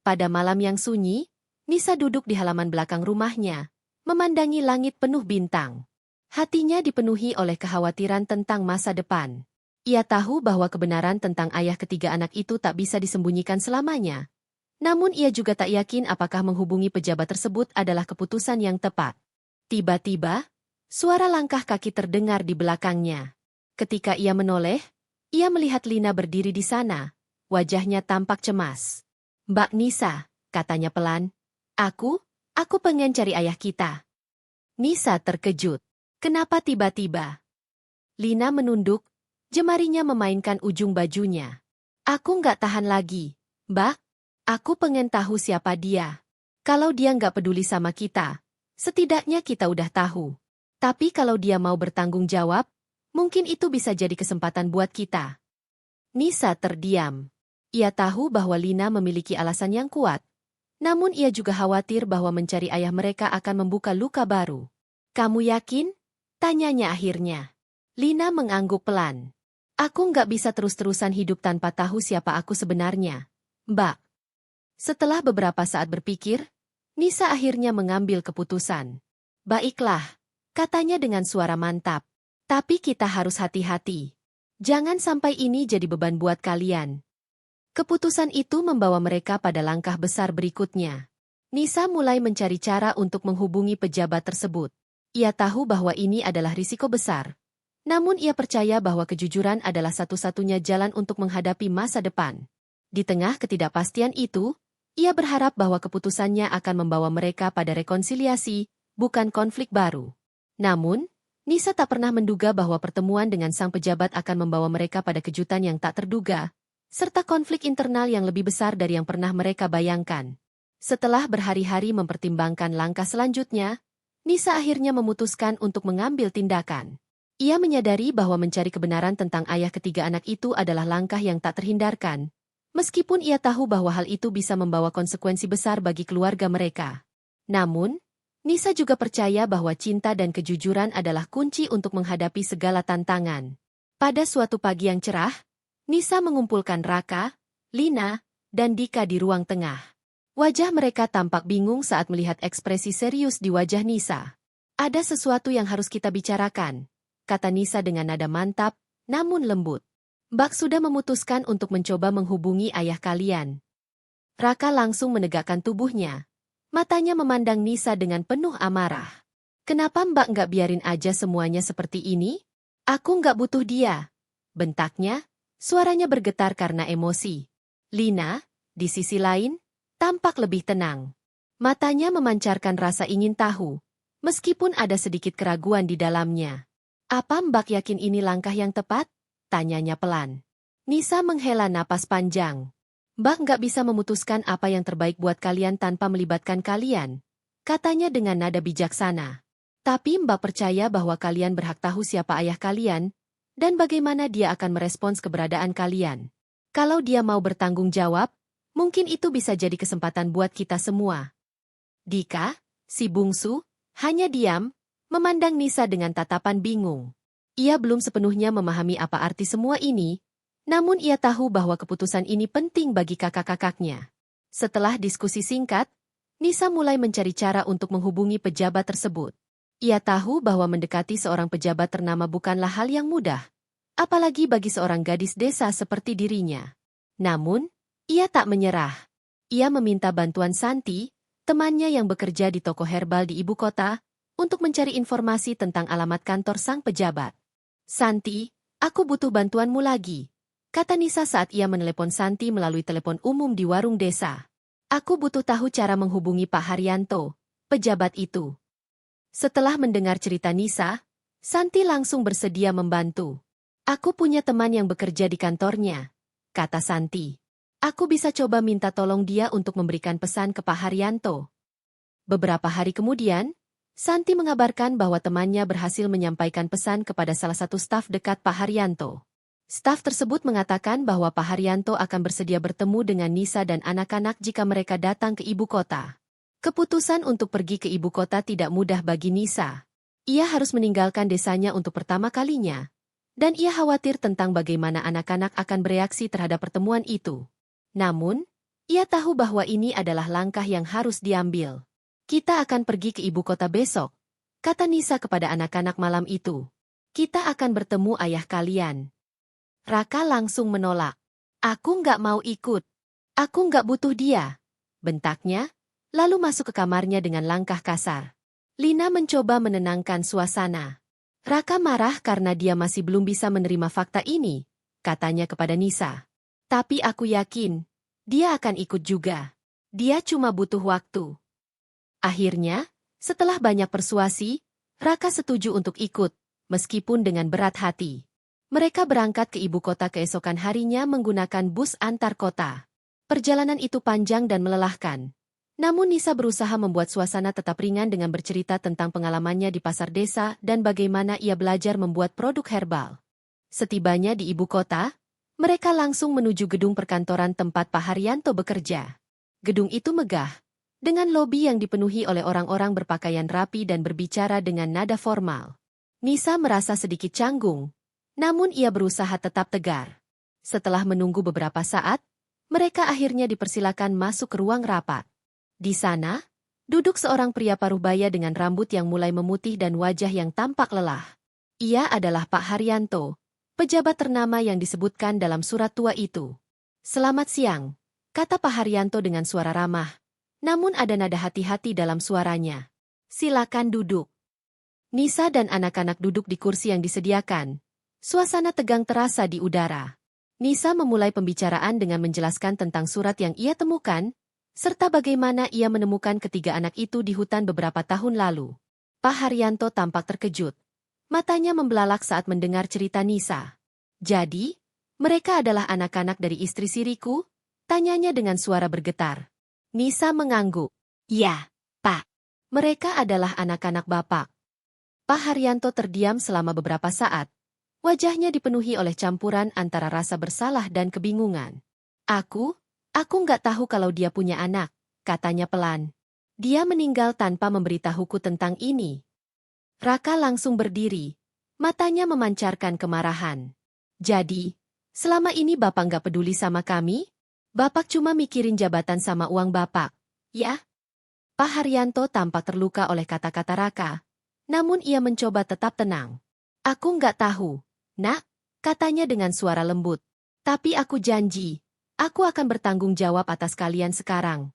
Pada malam yang sunyi, Nisa duduk di halaman belakang rumahnya, memandangi langit penuh bintang. Hatinya dipenuhi oleh kekhawatiran tentang masa depan. Ia tahu bahwa kebenaran tentang ayah ketiga anak itu tak bisa disembunyikan selamanya. Namun ia juga tak yakin apakah menghubungi pejabat tersebut adalah keputusan yang tepat. Tiba-tiba, suara langkah kaki terdengar di belakangnya. Ketika ia menoleh, ia melihat Lina berdiri di sana. Wajahnya tampak cemas. "Mbak Nisa," katanya pelan. Aku pengen cari ayah kita." Nisa terkejut. Kenapa tiba-tiba? Lina menunduk, jemarinya memainkan ujung bajunya. "Aku nggak tahan lagi, Mbak. Aku pengen tahu siapa dia. Kalau dia nggak peduli sama kita, setidaknya kita udah tahu. Tapi kalau dia mau bertanggung jawab, mungkin itu bisa jadi kesempatan buat kita." Nisa terdiam. Ia tahu bahwa Lina memiliki alasan yang kuat. Namun ia juga khawatir bahwa mencari ayah mereka akan membuka luka baru. "Kamu yakin?" tanyanya akhirnya. Lina mengangguk pelan. "Aku nggak bisa terus-terusan hidup tanpa tahu siapa aku sebenarnya, Mbak." Setelah beberapa saat berpikir, Nisa akhirnya mengambil keputusan. "Baiklah," katanya dengan suara mantap. "Tapi kita harus hati-hati. Jangan sampai ini jadi beban buat kalian." Keputusan itu membawa mereka pada langkah besar berikutnya. Nisa mulai mencari cara untuk menghubungi pejabat tersebut. Ia tahu bahwa ini adalah risiko besar. Namun ia percaya bahwa kejujuran adalah satu-satunya jalan untuk menghadapi masa depan. Di tengah ketidakpastian itu, ia berharap bahwa keputusannya akan membawa mereka pada rekonsiliasi, bukan konflik baru. Namun, Nisa tak pernah menduga bahwa pertemuan dengan sang pejabat akan membawa mereka pada kejutan yang tak terduga, serta konflik internal yang lebih besar dari yang pernah mereka bayangkan. Setelah berhari-hari mempertimbangkan langkah selanjutnya, Nisa akhirnya memutuskan untuk mengambil tindakan. Ia menyadari bahwa mencari kebenaran tentang ayah ketiga anak itu adalah langkah yang tak terhindarkan, meskipun ia tahu bahwa hal itu bisa membawa konsekuensi besar bagi keluarga mereka. Namun, Nisa juga percaya bahwa cinta dan kejujuran adalah kunci untuk menghadapi segala tantangan. Pada suatu pagi yang cerah, Nisa mengumpulkan Raka, Lina, dan Dika di ruang tengah. Wajah mereka tampak bingung saat melihat ekspresi serius di wajah Nisa. "Ada sesuatu yang harus kita bicarakan," kata Nisa dengan nada mantap, namun lembut. "Mbak sudah memutuskan untuk mencoba menghubungi ayah kalian." Raka langsung menegakkan tubuhnya. Matanya memandang Nisa dengan penuh amarah. "Kenapa Mbak nggak biarin aja semuanya seperti ini? Aku nggak butuh dia," bentaknya, suaranya bergetar karena emosi. Lina, di sisi lain, tampak lebih tenang. Matanya memancarkan rasa ingin tahu, meskipun ada sedikit keraguan di dalamnya. "Apa Mbak yakin ini langkah yang tepat?" tanyanya pelan. Nisa menghela napas panjang. "Mbak nggak bisa memutuskan apa yang terbaik buat kalian tanpa melibatkan kalian," katanya dengan nada bijaksana. "Tapi Mbak percaya bahwa kalian berhak tahu siapa ayah kalian, dan bagaimana dia akan merespons keberadaan kalian. Kalau dia mau bertanggung jawab, mungkin itu bisa jadi kesempatan buat kita semua." Dika, si bungsu, hanya diam, memandang Nisa dengan tatapan bingung. Ia belum sepenuhnya memahami apa arti semua ini, namun ia tahu bahwa keputusan ini penting bagi kakak-kakaknya. Setelah diskusi singkat, Nisa mulai mencari cara untuk menghubungi pejabat tersebut. Ia tahu bahwa mendekati seorang pejabat ternama bukanlah hal yang mudah, apalagi bagi seorang gadis desa seperti dirinya. Namun, ia tak menyerah. Ia meminta bantuan Santi, temannya yang bekerja di toko herbal di ibu kota, untuk mencari informasi tentang alamat kantor sang pejabat. "Santi, Aku butuh bantuanmu lagi, kata Nisa saat ia menelepon Santi melalui telepon umum di warung desa. Aku butuh tahu cara menghubungi Pak Haryanto, pejabat itu. Setelah mendengar cerita Nisa, Santi langsung bersedia membantu. Aku punya teman yang bekerja di kantornya, kata Santi. Aku bisa coba minta tolong dia untuk memberikan pesan ke Pak Haryanto. Beberapa hari kemudian, Santi mengabarkan bahwa temannya berhasil menyampaikan pesan kepada salah satu staf dekat Pak Haryanto. Staf tersebut mengatakan bahwa Pak Haryanto akan bersedia bertemu dengan Nisa dan anak-anak jika mereka datang ke ibu kota. Keputusan untuk pergi ke ibu kota tidak mudah bagi Nisa. Ia harus meninggalkan desanya untuk pertama kalinya. Dan ia khawatir tentang bagaimana anak-anak akan bereaksi terhadap pertemuan itu. Namun, ia tahu bahwa ini adalah langkah yang harus diambil. Kita akan pergi ke ibu kota besok, kata Nisa kepada anak-anak malam itu. Kita akan bertemu ayah kalian. Raka langsung menolak. Aku nggak mau ikut. Aku nggak butuh dia, bentaknya, lalu masuk ke kamarnya dengan langkah kasar. Lina mencoba menenangkan suasana. Raka marah karena dia masih belum bisa menerima fakta ini, katanya kepada Nisa. Tapi aku yakin, dia akan ikut juga. Dia cuma butuh waktu. Akhirnya, setelah banyak persuasi, Raka setuju untuk ikut, meskipun dengan berat hati. Mereka berangkat ke ibu kota keesokan harinya menggunakan bus antar kota. Perjalanan itu panjang dan melelahkan. Namun Nisa berusaha membuat suasana tetap ringan dengan bercerita tentang pengalamannya di pasar desa dan bagaimana ia belajar membuat produk herbal. Setibanya di ibu kota, mereka langsung menuju gedung perkantoran tempat Pak Haryanto bekerja. Gedung itu megah, dengan lobi yang dipenuhi oleh orang-orang berpakaian rapi dan berbicara dengan nada formal. Nisa merasa sedikit canggung, namun ia berusaha tetap tegar. Setelah menunggu beberapa saat, mereka akhirnya dipersilakan masuk ke ruang rapat. Di sana, duduk seorang pria paruh baya dengan rambut yang mulai memutih dan wajah yang tampak lelah. Ia adalah Pak Haryanto, pejabat ternama yang disebutkan dalam surat tua itu. Selamat siang, kata Pak Haryanto dengan suara ramah. Namun ada nada hati-hati dalam suaranya. Silakan duduk. Nisa dan anak-anak duduk di kursi yang disediakan. Suasana tegang terasa di udara. Nisa memulai pembicaraan dengan menjelaskan tentang surat yang ia temukan, serta bagaimana ia menemukan ketiga anak itu di hutan beberapa tahun lalu. Pak Haryanto tampak terkejut. Matanya membelalak saat mendengar cerita Nisa. Jadi, mereka adalah anak-anak dari istri siriku? Tanyanya dengan suara bergetar. Nisa mengangguk. Ya, Pak. Mereka adalah anak-anak Bapak. Pak Haryanto terdiam selama beberapa saat. Wajahnya dipenuhi oleh campuran antara rasa bersalah dan kebingungan. Aku nggak tahu kalau dia punya anak, katanya pelan. Dia meninggal tanpa memberitahuku tentang ini. Raka langsung berdiri. Matanya memancarkan kemarahan. Jadi, selama ini Bapak nggak peduli sama kami? Bapak cuma mikirin jabatan sama uang Bapak, ya? Pak Haryanto tampak terluka oleh kata-kata Raka. Namun ia mencoba tetap tenang. Aku nggak tahu, Nak, katanya dengan suara lembut. Tapi aku janji, aku akan bertanggung jawab atas kalian sekarang.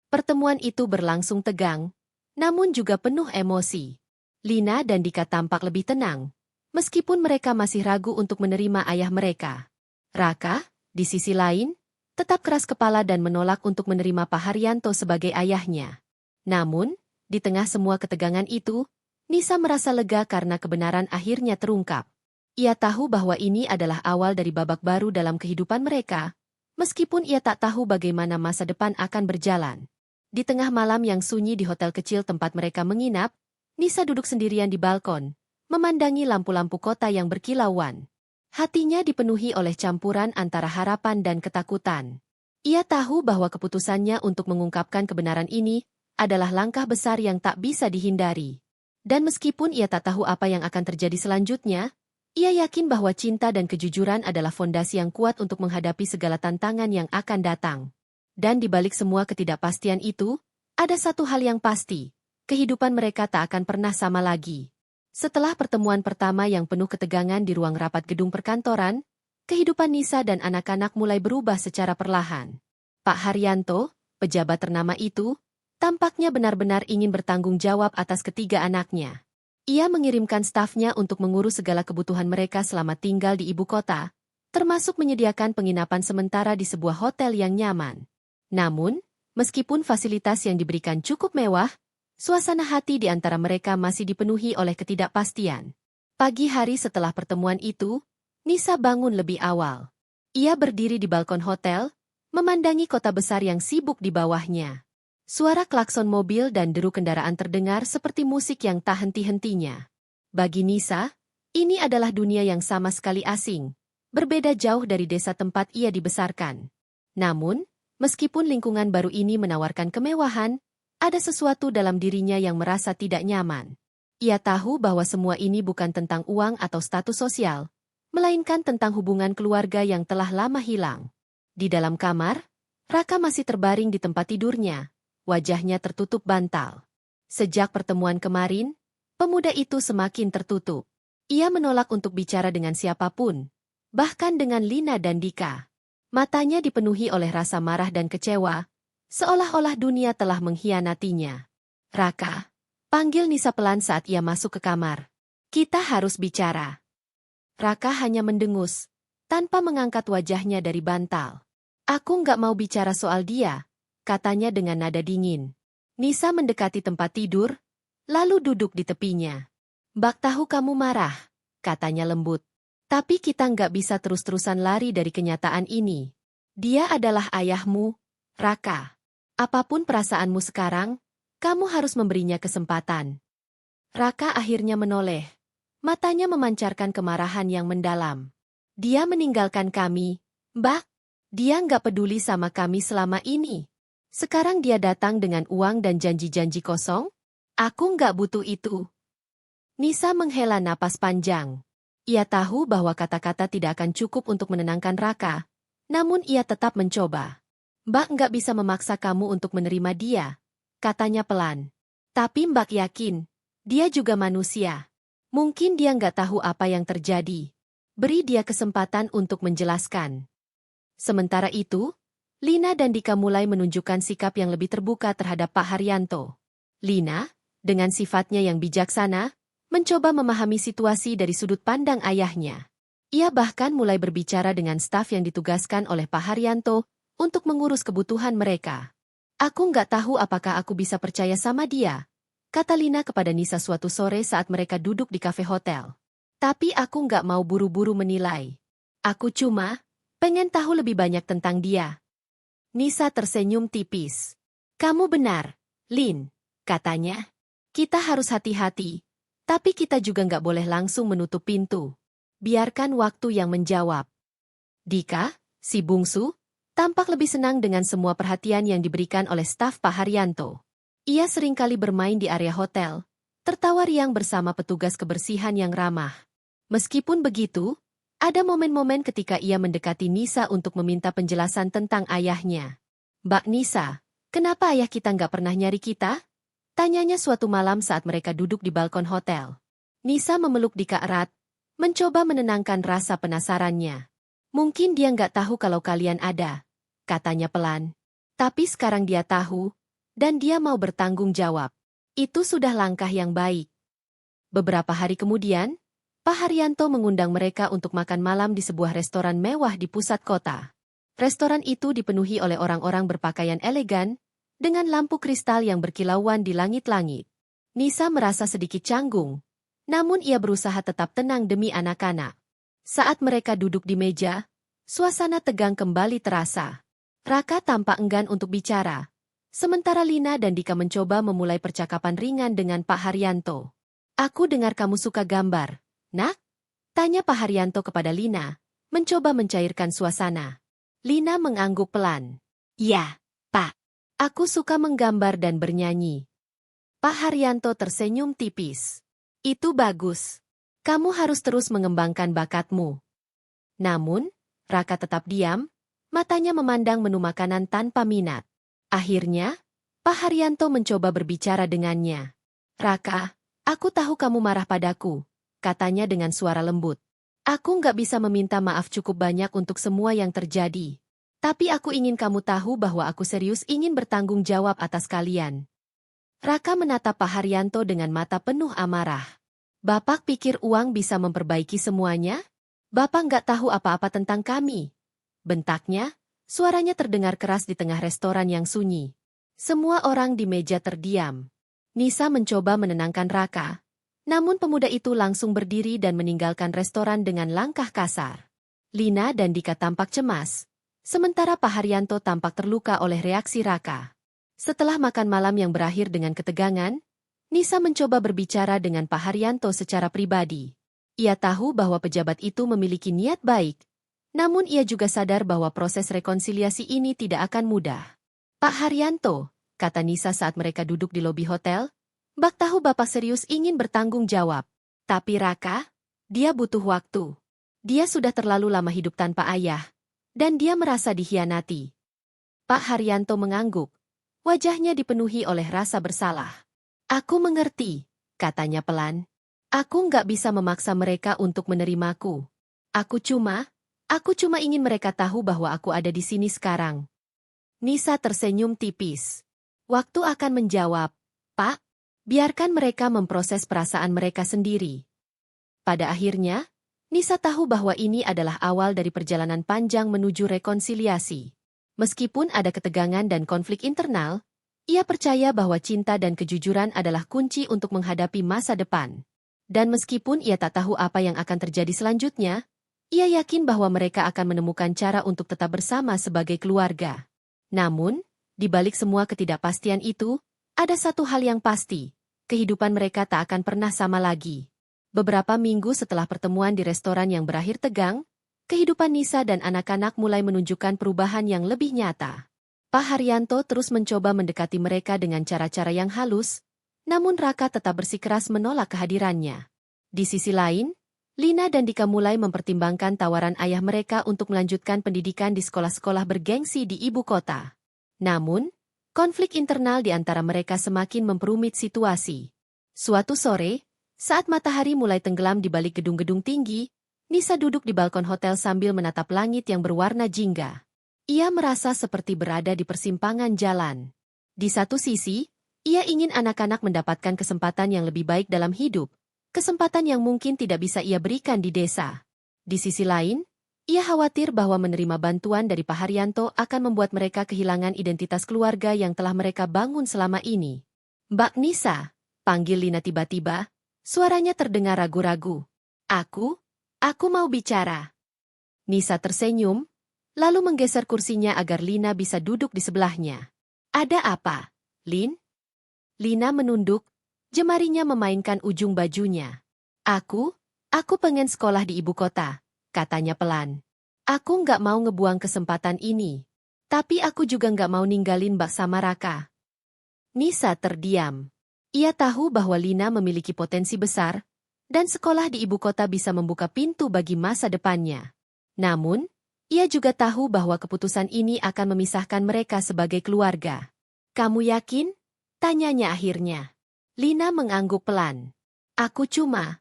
Pertemuan itu berlangsung tegang, namun juga penuh emosi. Lina dan Dika tampak lebih tenang, meskipun mereka masih ragu untuk menerima ayah mereka. Raka, di sisi lain, tetap keras kepala dan menolak untuk menerima Pak Haryanto sebagai ayahnya. Namun, di tengah semua ketegangan itu, Nisa merasa lega karena kebenaran akhirnya terungkap. Ia tahu bahwa ini adalah awal dari babak baru dalam kehidupan mereka, meskipun ia tak tahu bagaimana masa depan akan berjalan. Di tengah malam yang sunyi di hotel kecil tempat mereka menginap, Nisa duduk sendirian di balkon, memandangi lampu-lampu kota yang berkilauan. Hatinya dipenuhi oleh campuran antara harapan dan ketakutan. Ia tahu bahwa keputusannya untuk mengungkapkan kebenaran ini adalah langkah besar yang tak bisa dihindari. Dan meskipun ia tak tahu apa yang akan terjadi selanjutnya, ia yakin bahwa cinta dan kejujuran adalah fondasi yang kuat untuk menghadapi segala tantangan yang akan datang. Dan di balik semua ketidakpastian itu, ada satu hal yang pasti, kehidupan mereka tak akan pernah sama lagi. Setelah pertemuan pertama yang penuh ketegangan di ruang rapat gedung perkantoran, kehidupan Nisa dan anak-anak mulai berubah secara perlahan. Pak Haryanto, pejabat ternama itu, tampaknya benar-benar ingin bertanggung jawab atas ketiga anaknya. Ia mengirimkan stafnya untuk mengurus segala kebutuhan mereka selama tinggal di ibu kota, termasuk menyediakan penginapan sementara di sebuah hotel yang nyaman. Namun, meskipun fasilitas yang diberikan cukup mewah, suasana hati di antara mereka masih dipenuhi oleh ketidakpastian. Pagi hari setelah pertemuan itu, Nisa bangun lebih awal. Ia berdiri di balkon hotel, memandangi kota besar yang sibuk di bawahnya. Suara klakson mobil dan deru kendaraan terdengar seperti musik yang tak henti-hentinya. Bagi Nisa, ini adalah dunia yang sama sekali asing, berbeda jauh dari desa tempat ia dibesarkan. Namun, meskipun lingkungan baru ini menawarkan kemewahan, ada sesuatu dalam dirinya yang merasa tidak nyaman. Ia tahu bahwa semua ini bukan tentang uang atau status sosial, melainkan tentang hubungan keluarga yang telah lama hilang. Di dalam kamar, Raka masih terbaring di tempat tidurnya, wajahnya tertutup bantal. Sejak pertemuan kemarin, pemuda itu semakin tertutup. Ia menolak untuk bicara dengan siapapun, bahkan dengan Lina dan Dika. Matanya dipenuhi oleh rasa marah dan kecewa, seolah-olah dunia telah mengkhianatinya. Raka, panggil Nisa pelan saat ia masuk ke kamar. Kita harus bicara. Raka hanya mendengus, tanpa mengangkat wajahnya dari bantal. Aku nggak mau bicara soal dia, katanya dengan nada dingin. Nisa mendekati tempat tidur, lalu duduk di tepinya. Bak tahu kamu marah, katanya lembut. Tapi kita nggak bisa terus-terusan lari dari kenyataan ini. Dia adalah ayahmu, Raka. Apapun perasaanmu sekarang, kamu harus memberinya kesempatan. Raka akhirnya menoleh. Matanya memancarkan kemarahan yang mendalam. Dia meninggalkan kami, Mbak. Dia nggak peduli sama kami selama ini. Sekarang dia datang dengan uang dan janji-janji kosong? Aku nggak butuh itu. Nisa menghela napas panjang. Ia tahu bahwa kata-kata tidak akan cukup untuk menenangkan Raka, namun ia tetap mencoba. Mbak nggak bisa memaksa kamu untuk menerima dia, katanya pelan. Tapi Mbak yakin, dia juga manusia. Mungkin dia nggak tahu apa yang terjadi. Beri dia kesempatan untuk menjelaskan. Sementara itu, Lina dan Dika mulai menunjukkan sikap yang lebih terbuka terhadap Pak Haryanto. Lina, dengan sifatnya yang bijaksana, mencoba memahami situasi dari sudut pandang ayahnya. Ia bahkan mulai berbicara dengan staf yang ditugaskan oleh Pak Haryanto untuk mengurus kebutuhan mereka. Aku nggak tahu apakah aku bisa percaya sama dia, kata Lina kepada Nisa suatu sore saat mereka duduk di kafe hotel. Tapi aku nggak mau buru-buru menilai. Aku cuma pengen tahu lebih banyak tentang dia. Nisa tersenyum tipis. Kamu benar, Lin, katanya. Kita harus hati-hati, tapi kita juga nggak boleh langsung menutup pintu. Biarkan waktu yang menjawab. Dika, si bungsu, tampak lebih senang dengan semua perhatian yang diberikan oleh staf Pak Haryanto. Ia seringkali bermain di area hotel, tertawa riang bersama petugas kebersihan yang ramah. Meskipun begitu, ada momen-momen ketika ia mendekati Nisa untuk meminta penjelasan tentang ayahnya. Mbak Nisa, kenapa ayah kita nggak pernah nyari kita? Tanyanya suatu malam saat mereka duduk di balkon hotel. Nisa memeluk Dika erat, mencoba menenangkan rasa penasarannya. Mungkin dia nggak tahu kalau kalian ada, katanya pelan. Tapi sekarang dia tahu, dan dia mau bertanggung jawab. Itu sudah langkah yang baik. Beberapa hari kemudian, Pak Haryanto mengundang mereka untuk makan malam di sebuah restoran mewah di pusat kota. Restoran itu dipenuhi oleh orang-orang berpakaian elegan, dengan lampu kristal yang berkilauan di langit-langit. Nisa merasa sedikit canggung, namun ia berusaha tetap tenang demi anak-anak. Saat mereka duduk di meja, suasana tegang kembali terasa. Raka tampak enggan untuk bicara. Sementara Lina dan Dika mencoba memulai percakapan ringan dengan Pak Haryanto. Aku dengar kamu suka gambar, nak? Tanya Pak Haryanto kepada Lina, mencoba mencairkan suasana. Lina mengangguk pelan. Ya, Pak. Aku suka menggambar dan bernyanyi. Pak Haryanto tersenyum tipis. Itu bagus. Kamu harus terus mengembangkan bakatmu. Namun, Raka tetap diam, matanya memandang menu makanan tanpa minat. Akhirnya, Pak Haryanto mencoba berbicara dengannya. Raka, aku tahu kamu marah padaku, katanya dengan suara lembut. Aku nggak bisa meminta maaf cukup banyak untuk semua yang terjadi. Tapi aku ingin kamu tahu bahwa aku serius ingin bertanggung jawab atas kalian. Raka menatap Pak Haryanto dengan mata penuh amarah. Bapak pikir uang bisa memperbaiki semuanya? Bapak nggak tahu apa-apa tentang kami. Bentaknya, suaranya terdengar keras di tengah restoran yang sunyi. Semua orang di meja terdiam. Nisa mencoba menenangkan Raka. Namun pemuda itu langsung berdiri dan meninggalkan restoran dengan langkah kasar. Lina dan Dika tampak cemas. Sementara Pak Haryanto tampak terluka oleh reaksi Raka. Setelah makan malam yang berakhir dengan ketegangan, Nisa mencoba berbicara dengan Pak Haryanto secara pribadi. Ia tahu bahwa pejabat itu memiliki niat baik, namun ia juga sadar bahwa proses rekonsiliasi ini tidak akan mudah. Pak Haryanto, kata Nisa saat mereka duduk di lobi hotel, Bak tahu Bapak serius ingin bertanggung jawab. Tapi Raka, dia butuh waktu. Dia sudah terlalu lama hidup tanpa ayah, dan dia merasa dikhianati. Pak Haryanto mengangguk. Wajahnya dipenuhi oleh rasa bersalah. Aku mengerti, katanya pelan. Aku nggak bisa memaksa mereka untuk menerimaku. Aku cuma ingin mereka tahu bahwa aku ada di sini sekarang. Nisa tersenyum tipis. Waktu akan menjawab, Pak, biarkan mereka memproses perasaan mereka sendiri. Pada akhirnya, Nisa tahu bahwa ini adalah awal dari perjalanan panjang menuju rekonsiliasi. Meskipun ada ketegangan dan konflik internal, ia percaya bahwa cinta dan kejujuran adalah kunci untuk menghadapi masa depan. Dan meskipun ia tak tahu apa yang akan terjadi selanjutnya, ia yakin bahwa mereka akan menemukan cara untuk tetap bersama sebagai keluarga. Namun, di balik semua ketidakpastian itu, ada satu hal yang pasti, kehidupan mereka tak akan pernah sama lagi. Beberapa minggu setelah pertemuan di restoran yang berakhir tegang, kehidupan Nisa dan anak-anak mulai menunjukkan perubahan yang lebih nyata. Pak Haryanto terus mencoba mendekati mereka dengan cara-cara yang halus, namun Raka tetap bersikeras menolak kehadirannya. Di sisi lain, Lina dan Dika mulai mempertimbangkan tawaran ayah mereka untuk melanjutkan pendidikan di sekolah-sekolah bergengsi di ibu kota. Namun, konflik internal di antara mereka semakin memperumit situasi. Suatu sore, saat matahari mulai tenggelam di balik gedung-gedung tinggi, Nisa duduk di balkon hotel sambil menatap langit yang berwarna jingga. Ia merasa seperti berada di persimpangan jalan. Di satu sisi, ia ingin anak-anak mendapatkan kesempatan yang lebih baik dalam hidup, kesempatan yang mungkin tidak bisa ia berikan di desa. Di sisi lain, ia khawatir bahwa menerima bantuan dari Pak Haryanto akan membuat mereka kehilangan identitas keluarga yang telah mereka bangun selama ini. Mbak Nisa, panggil Lina tiba-tiba, suaranya terdengar ragu-ragu. Aku mau bicara. Nisa tersenyum, lalu menggeser kursinya agar Lina bisa duduk di sebelahnya. Ada apa, Lin? Lina menunduk, jemarinya memainkan ujung bajunya. Aku pengen sekolah di ibu kota, katanya pelan. Aku nggak mau ngebuang kesempatan ini. Tapi aku juga nggak mau ninggalin Mbak sama Raka. Nisa terdiam. Ia tahu bahwa Lina memiliki potensi besar, dan sekolah di ibu kota bisa membuka pintu bagi masa depannya. Namun, ia juga tahu bahwa keputusan ini akan memisahkan mereka sebagai keluarga. Kamu yakin? Tanyanya akhirnya. Lina mengangguk pelan. Aku cuma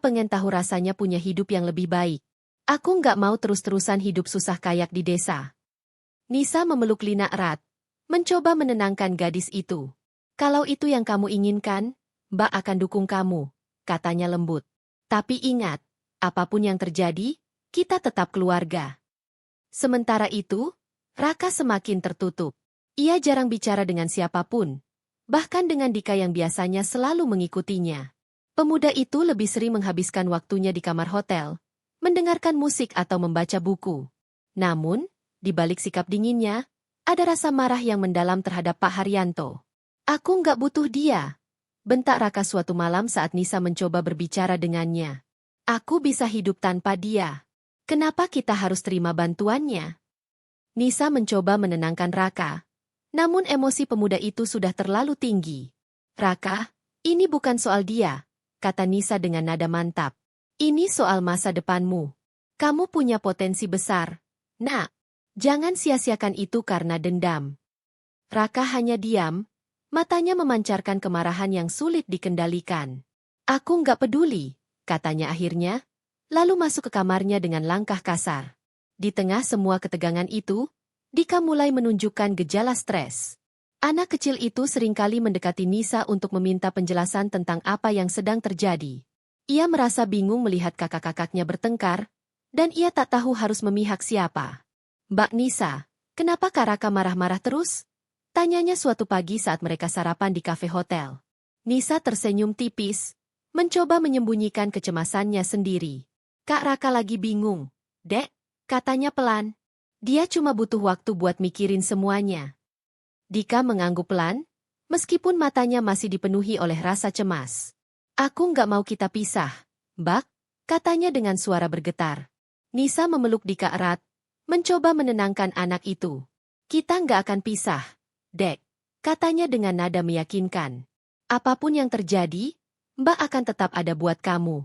pengen tahu rasanya punya hidup yang lebih baik. Aku nggak mau terus-terusan hidup susah kayak di desa. Nisa memeluk Lina erat, mencoba menenangkan gadis itu. Kalau itu yang kamu inginkan, Mbak akan dukung kamu, katanya lembut. Tapi ingat, apapun yang terjadi, kita tetap keluarga. Sementara itu, Raka semakin tertutup. Ia jarang bicara dengan siapapun, bahkan dengan Dika yang biasanya selalu mengikutinya. Pemuda itu lebih sering menghabiskan waktunya di kamar hotel, mendengarkan musik atau membaca buku. Namun, di balik sikap dinginnya, ada rasa marah yang mendalam terhadap Pak Haryanto. Aku nggak butuh dia, bentak Raka suatu malam saat Nisa mencoba berbicara dengannya. Aku bisa hidup tanpa dia. Kenapa kita harus terima bantuannya? Nisa mencoba menenangkan Raka, namun emosi pemuda itu sudah terlalu tinggi. Raka, ini bukan soal dia, kata Nisa dengan nada mantap. Ini soal masa depanmu. Kamu punya potensi besar. Nak, jangan sia-siakan itu karena dendam. Raka hanya diam, matanya memancarkan kemarahan yang sulit dikendalikan. Aku nggak peduli, katanya akhirnya, lalu masuk ke kamarnya dengan langkah kasar. Di tengah semua ketegangan itu, Dika mulai menunjukkan gejala stres. Anak kecil itu seringkali mendekati Nisa untuk meminta penjelasan tentang apa yang sedang terjadi. Ia merasa bingung melihat kakak-kakaknya bertengkar, dan ia tak tahu harus memihak siapa. Mbak Nisa, kenapa Kak Raka marah-marah terus? Tanyanya suatu pagi saat mereka sarapan di kafe hotel. Nisa tersenyum tipis, mencoba menyembunyikan kecemasannya sendiri. Kak Raka lagi bingung, Dek, katanya pelan. Dia cuma butuh waktu buat mikirin semuanya. Dika mengangguk pelan, meskipun matanya masih dipenuhi oleh rasa cemas. Aku nggak mau kita pisah, Mbak, katanya dengan suara bergetar. Nisa memeluk Dika erat, mencoba menenangkan anak itu. Kita nggak akan pisah, Dek, katanya dengan nada meyakinkan. Apapun yang terjadi, Mbak akan tetap ada buat kamu.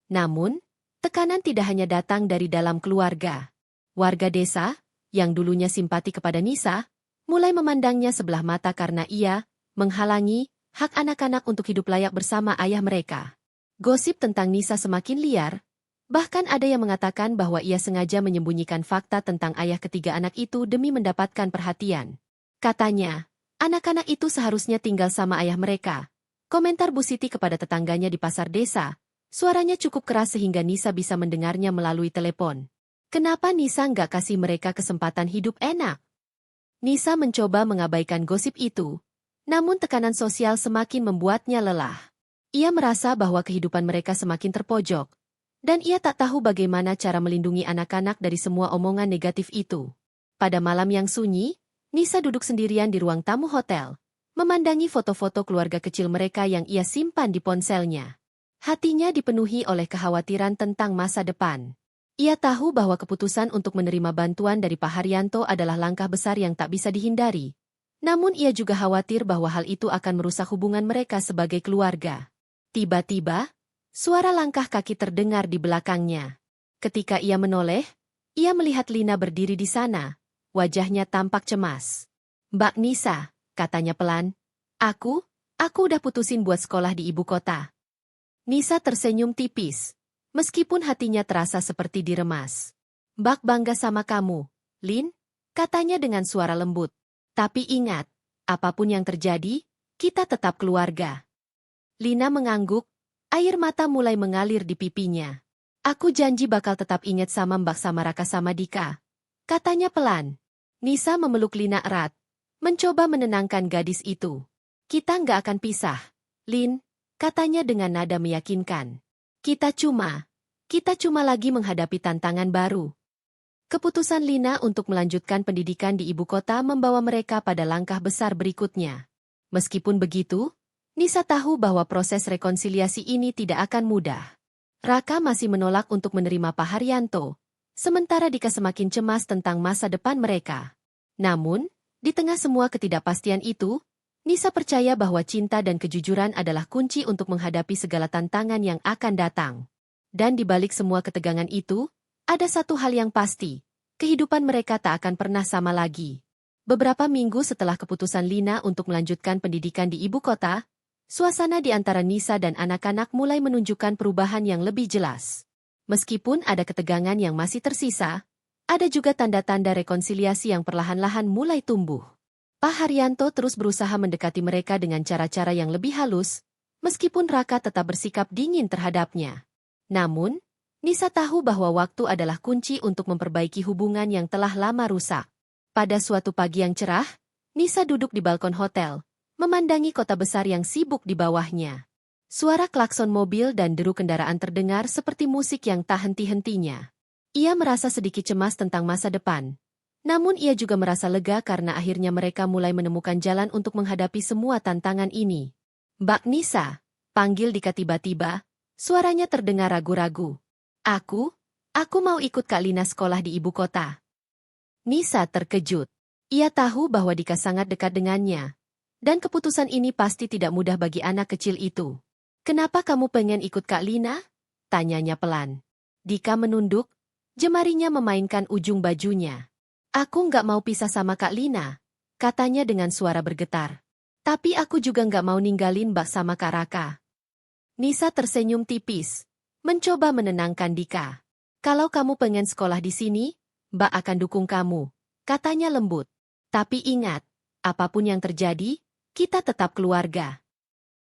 Namun, tekanan tidak hanya datang dari dalam keluarga. Warga desa, yang dulunya simpati kepada Nisa, mulai memandangnya sebelah mata karena ia menghalangi hak anak-anak untuk hidup layak bersama ayah mereka. Gosip tentang Nisa semakin liar, bahkan ada yang mengatakan bahwa ia sengaja menyembunyikan fakta tentang ayah ketiga anak itu demi mendapatkan perhatian. Katanya, anak-anak itu seharusnya tinggal sama ayah mereka. Komentar Bu Siti kepada tetangganya di pasar desa, suaranya cukup keras sehingga Nisa bisa mendengarnya melalui telepon. Kenapa Nisa nggak kasih mereka kesempatan hidup enak? Nisa mencoba mengabaikan gosip itu, namun tekanan sosial semakin membuatnya lelah. Ia merasa bahwa kehidupan mereka semakin terpojok, dan ia tak tahu bagaimana cara melindungi anak-anak dari semua omongan negatif itu. Pada malam yang sunyi, Nisa duduk sendirian di ruang tamu hotel, memandangi foto-foto keluarga kecil mereka yang ia simpan di ponselnya. Hatinya dipenuhi oleh kekhawatiran tentang masa depan. Ia tahu bahwa keputusan untuk menerima bantuan dari Pak Haryanto adalah langkah besar yang tak bisa dihindari. Namun ia juga khawatir bahwa hal itu akan merusak hubungan mereka sebagai keluarga. Tiba-tiba, suara langkah kaki terdengar di belakangnya. Ketika ia menoleh, ia melihat Lina berdiri di sana. Wajahnya tampak cemas. Mbak Nisa, katanya pelan. Aku udah putusin buat sekolah di ibu kota. Nisa tersenyum tipis. Meskipun hatinya terasa seperti diremas. Mbak bangga sama kamu, Lin, katanya dengan suara lembut. Tapi ingat, apapun yang terjadi, kita tetap keluarga. Lina mengangguk, air mata mulai mengalir di pipinya. Aku janji bakal tetap ingat sama Mbak sama Raka sama Dika, katanya pelan. Nisa memeluk Lina erat, mencoba menenangkan gadis itu. Kita nggak akan pisah, Lin, katanya dengan nada meyakinkan. Kita cuma lagi menghadapi tantangan baru. Keputusan Lina untuk melanjutkan pendidikan di ibu kota membawa mereka pada langkah besar berikutnya. Meskipun begitu, Nisa tahu bahwa proses rekonsiliasi ini tidak akan mudah. Raka masih menolak untuk menerima Pak Haryanto, sementara Dika semakin cemas tentang masa depan mereka. Namun, di tengah semua ketidakpastian itu, Nisa percaya bahwa cinta dan kejujuran adalah kunci untuk menghadapi segala tantangan yang akan datang. Dan di balik semua ketegangan itu, ada satu hal yang pasti, kehidupan mereka tak akan pernah sama lagi. Beberapa minggu setelah keputusan Lina untuk melanjutkan pendidikan di ibu kota, suasana di antara Nisa dan anak-anak mulai menunjukkan perubahan yang lebih jelas. Meskipun ada ketegangan yang masih tersisa, ada juga tanda-tanda rekonsiliasi yang perlahan-lahan mulai tumbuh. Pak Haryanto terus berusaha mendekati mereka dengan cara-cara yang lebih halus, meskipun Raka tetap bersikap dingin terhadapnya. Namun, Nisa tahu bahwa waktu adalah kunci untuk memperbaiki hubungan yang telah lama rusak. Pada suatu pagi yang cerah, Nisa duduk di balkon hotel, memandangi kota besar yang sibuk di bawahnya. Suara klakson mobil dan deru kendaraan terdengar seperti musik yang tak henti-hentinya. Ia merasa sedikit cemas tentang masa depan. Namun ia juga merasa lega karena akhirnya mereka mulai menemukan jalan untuk menghadapi semua tantangan ini. Mbak Nisa, panggil Dika tiba-tiba, suaranya terdengar ragu-ragu. Aku mau ikut Kak Lina sekolah di ibu kota. Nisa terkejut. Ia tahu bahwa Dika sangat dekat dengannya. Dan keputusan ini pasti tidak mudah bagi anak kecil itu. Kenapa kamu pengen ikut Kak Lina? Tanyanya pelan. Dika menunduk, jemarinya memainkan ujung bajunya. Aku nggak mau pisah sama Kak Lina, katanya dengan suara bergetar. Tapi aku juga nggak mau ninggalin Mbak sama Kak Raka. Nisa tersenyum tipis, mencoba menenangkan Dika. Kalau kamu pengen sekolah di sini, Mbak akan dukung kamu, katanya lembut. Tapi ingat, Apapun yang terjadi, kita tetap keluarga.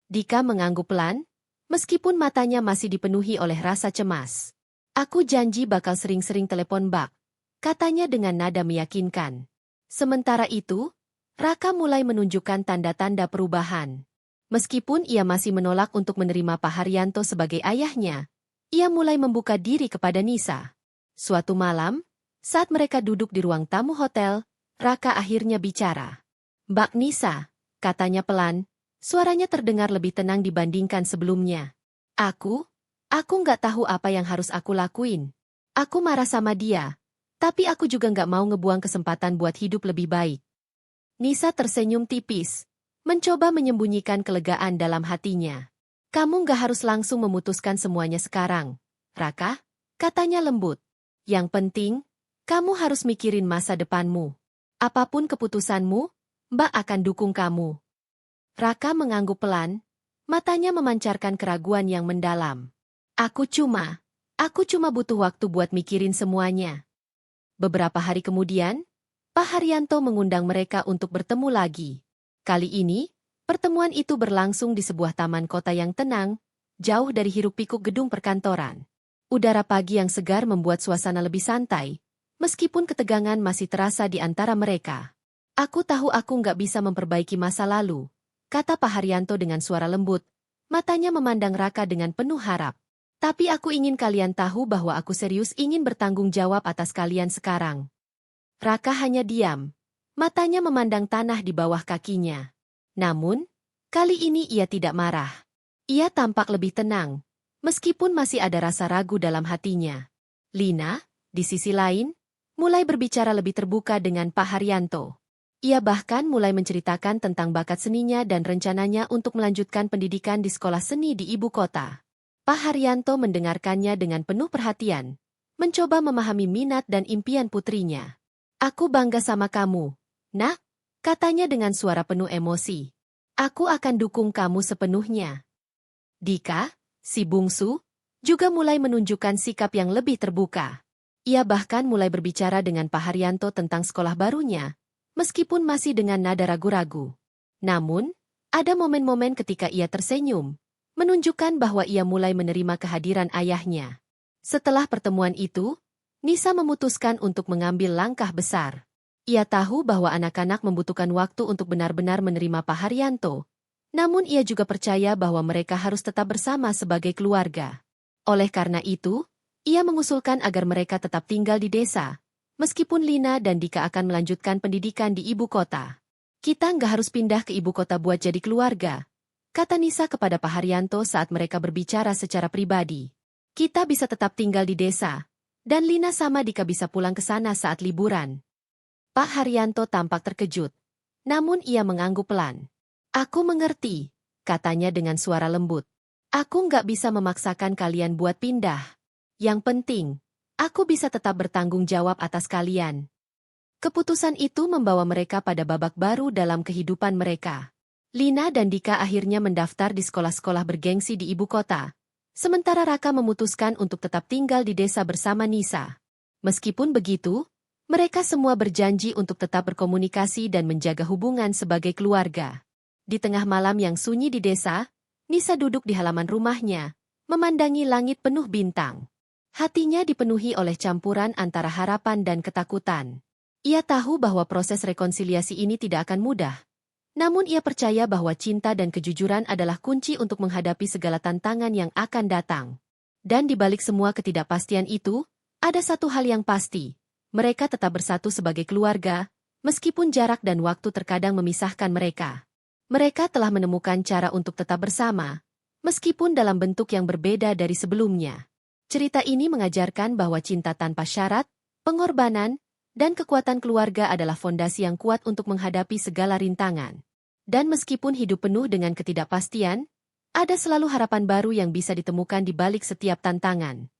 Dika mengangguk pelan, meskipun matanya masih dipenuhi oleh rasa cemas. Aku janji bakal sering-sering telepon Mbak, katanya dengan nada meyakinkan. Sementara itu, Raka mulai menunjukkan tanda-tanda perubahan. Meskipun ia masih menolak untuk menerima Pak Haryanto sebagai ayahnya, ia mulai membuka diri kepada Nisa. Suatu malam, saat mereka duduk di ruang tamu hotel, Raka akhirnya bicara. "Mbak Nisa," katanya pelan, suaranya terdengar lebih tenang dibandingkan sebelumnya. Aku nggak tahu apa yang harus aku lakuin. Aku marah sama dia, tapi aku juga nggak mau ngebuang kesempatan buat hidup lebih baik." Nisa tersenyum tipis, mencoba menyembunyikan kelegaan dalam hatinya. "Kamu nggak harus langsung memutuskan semuanya sekarang, Raka," katanya lembut. "Yang penting, kamu harus mikirin masa depanmu. Apapun keputusanmu, Mbak akan dukung kamu." Raka mengangguk pelan, matanya memancarkan keraguan yang mendalam. Aku cuma butuh waktu buat mikirin semuanya." Beberapa hari kemudian, Pak Haryanto mengundang mereka untuk bertemu lagi. Kali ini, pertemuan itu berlangsung di sebuah taman kota yang tenang, jauh dari hiruk-pikuk gedung perkantoran. Udara pagi yang segar membuat suasana lebih santai, meskipun ketegangan masih terasa di antara mereka. "Aku tahu aku nggak bisa memperbaiki masa lalu," kata Pak Haryanto dengan suara lembut, matanya memandang Raka dengan penuh harap. "Tapi aku ingin kalian tahu bahwa aku serius ingin bertanggung jawab atas kalian sekarang." Raka hanya diam, matanya memandang tanah di bawah kakinya. Namun, kali ini ia tidak marah. Ia tampak lebih tenang, meskipun masih ada rasa ragu dalam hatinya. Lina, di sisi lain, mulai berbicara lebih terbuka dengan Pak Haryanto. Ia bahkan mulai menceritakan tentang bakat seninya dan rencananya untuk melanjutkan pendidikan di sekolah seni di ibu kota. Pak Haryanto mendengarkannya dengan penuh perhatian, mencoba memahami minat dan impian putrinya. "Aku bangga sama kamu, Nak," katanya dengan suara penuh emosi. "Aku akan dukung kamu sepenuhnya." Dika, si bungsu, juga mulai menunjukkan sikap yang lebih terbuka. Ia bahkan mulai berbicara dengan Pak Haryanto tentang sekolah barunya, meskipun masih dengan nada ragu-ragu. Namun, ada momen-momen ketika ia tersenyum, menunjukkan bahwa ia mulai menerima kehadiran ayahnya. Setelah pertemuan itu, Nisa memutuskan untuk mengambil langkah besar. Ia tahu bahwa anak-anak membutuhkan waktu untuk benar-benar menerima Pak Haryanto, namun ia juga percaya bahwa mereka harus tetap bersama sebagai keluarga. Oleh karena itu, ia mengusulkan agar mereka tetap tinggal di desa, meskipun Lina dan Dika akan melanjutkan pendidikan di ibu kota. "Kita nggak harus pindah ke ibu kota buat jadi keluarga," kata Nisa kepada Pak Haryanto saat mereka berbicara secara pribadi. "Kita bisa tetap tinggal di desa, dan Lina sama Dika bisa pulang ke sana saat liburan." Pak Haryanto tampak terkejut, namun ia mengangguk pelan. "Aku mengerti," katanya dengan suara lembut. "Aku nggak bisa memaksakan kalian buat pindah. Yang penting, aku bisa tetap bertanggung jawab atas kalian." Keputusan itu membawa mereka pada babak baru dalam kehidupan mereka. Lina dan Dika akhirnya mendaftar di sekolah-sekolah bergengsi di ibu kota, sementara Raka memutuskan untuk tetap tinggal di desa bersama Nisa. Meskipun begitu, mereka semua berjanji untuk tetap berkomunikasi dan menjaga hubungan sebagai keluarga. Di tengah malam yang sunyi di desa, Nisa duduk di halaman rumahnya, memandangi langit penuh bintang. Hatinya dipenuhi oleh campuran antara harapan dan ketakutan. Ia tahu bahwa proses rekonsiliasi ini tidak akan mudah. Namun ia percaya bahwa cinta dan kejujuran adalah kunci untuk menghadapi segala tantangan yang akan datang. Dan di balik semua ketidakpastian itu, ada satu hal yang pasti. Mereka tetap bersatu sebagai keluarga, meskipun jarak dan waktu terkadang memisahkan mereka. Mereka telah menemukan cara untuk tetap bersama, meskipun dalam bentuk yang berbeda dari sebelumnya. Cerita ini mengajarkan bahwa cinta tanpa syarat, pengorbanan, dan kekuatan keluarga adalah fondasi yang kuat untuk menghadapi segala rintangan. Dan meskipun hidup penuh dengan ketidakpastian, ada selalu harapan baru yang bisa ditemukan di balik setiap tantangan.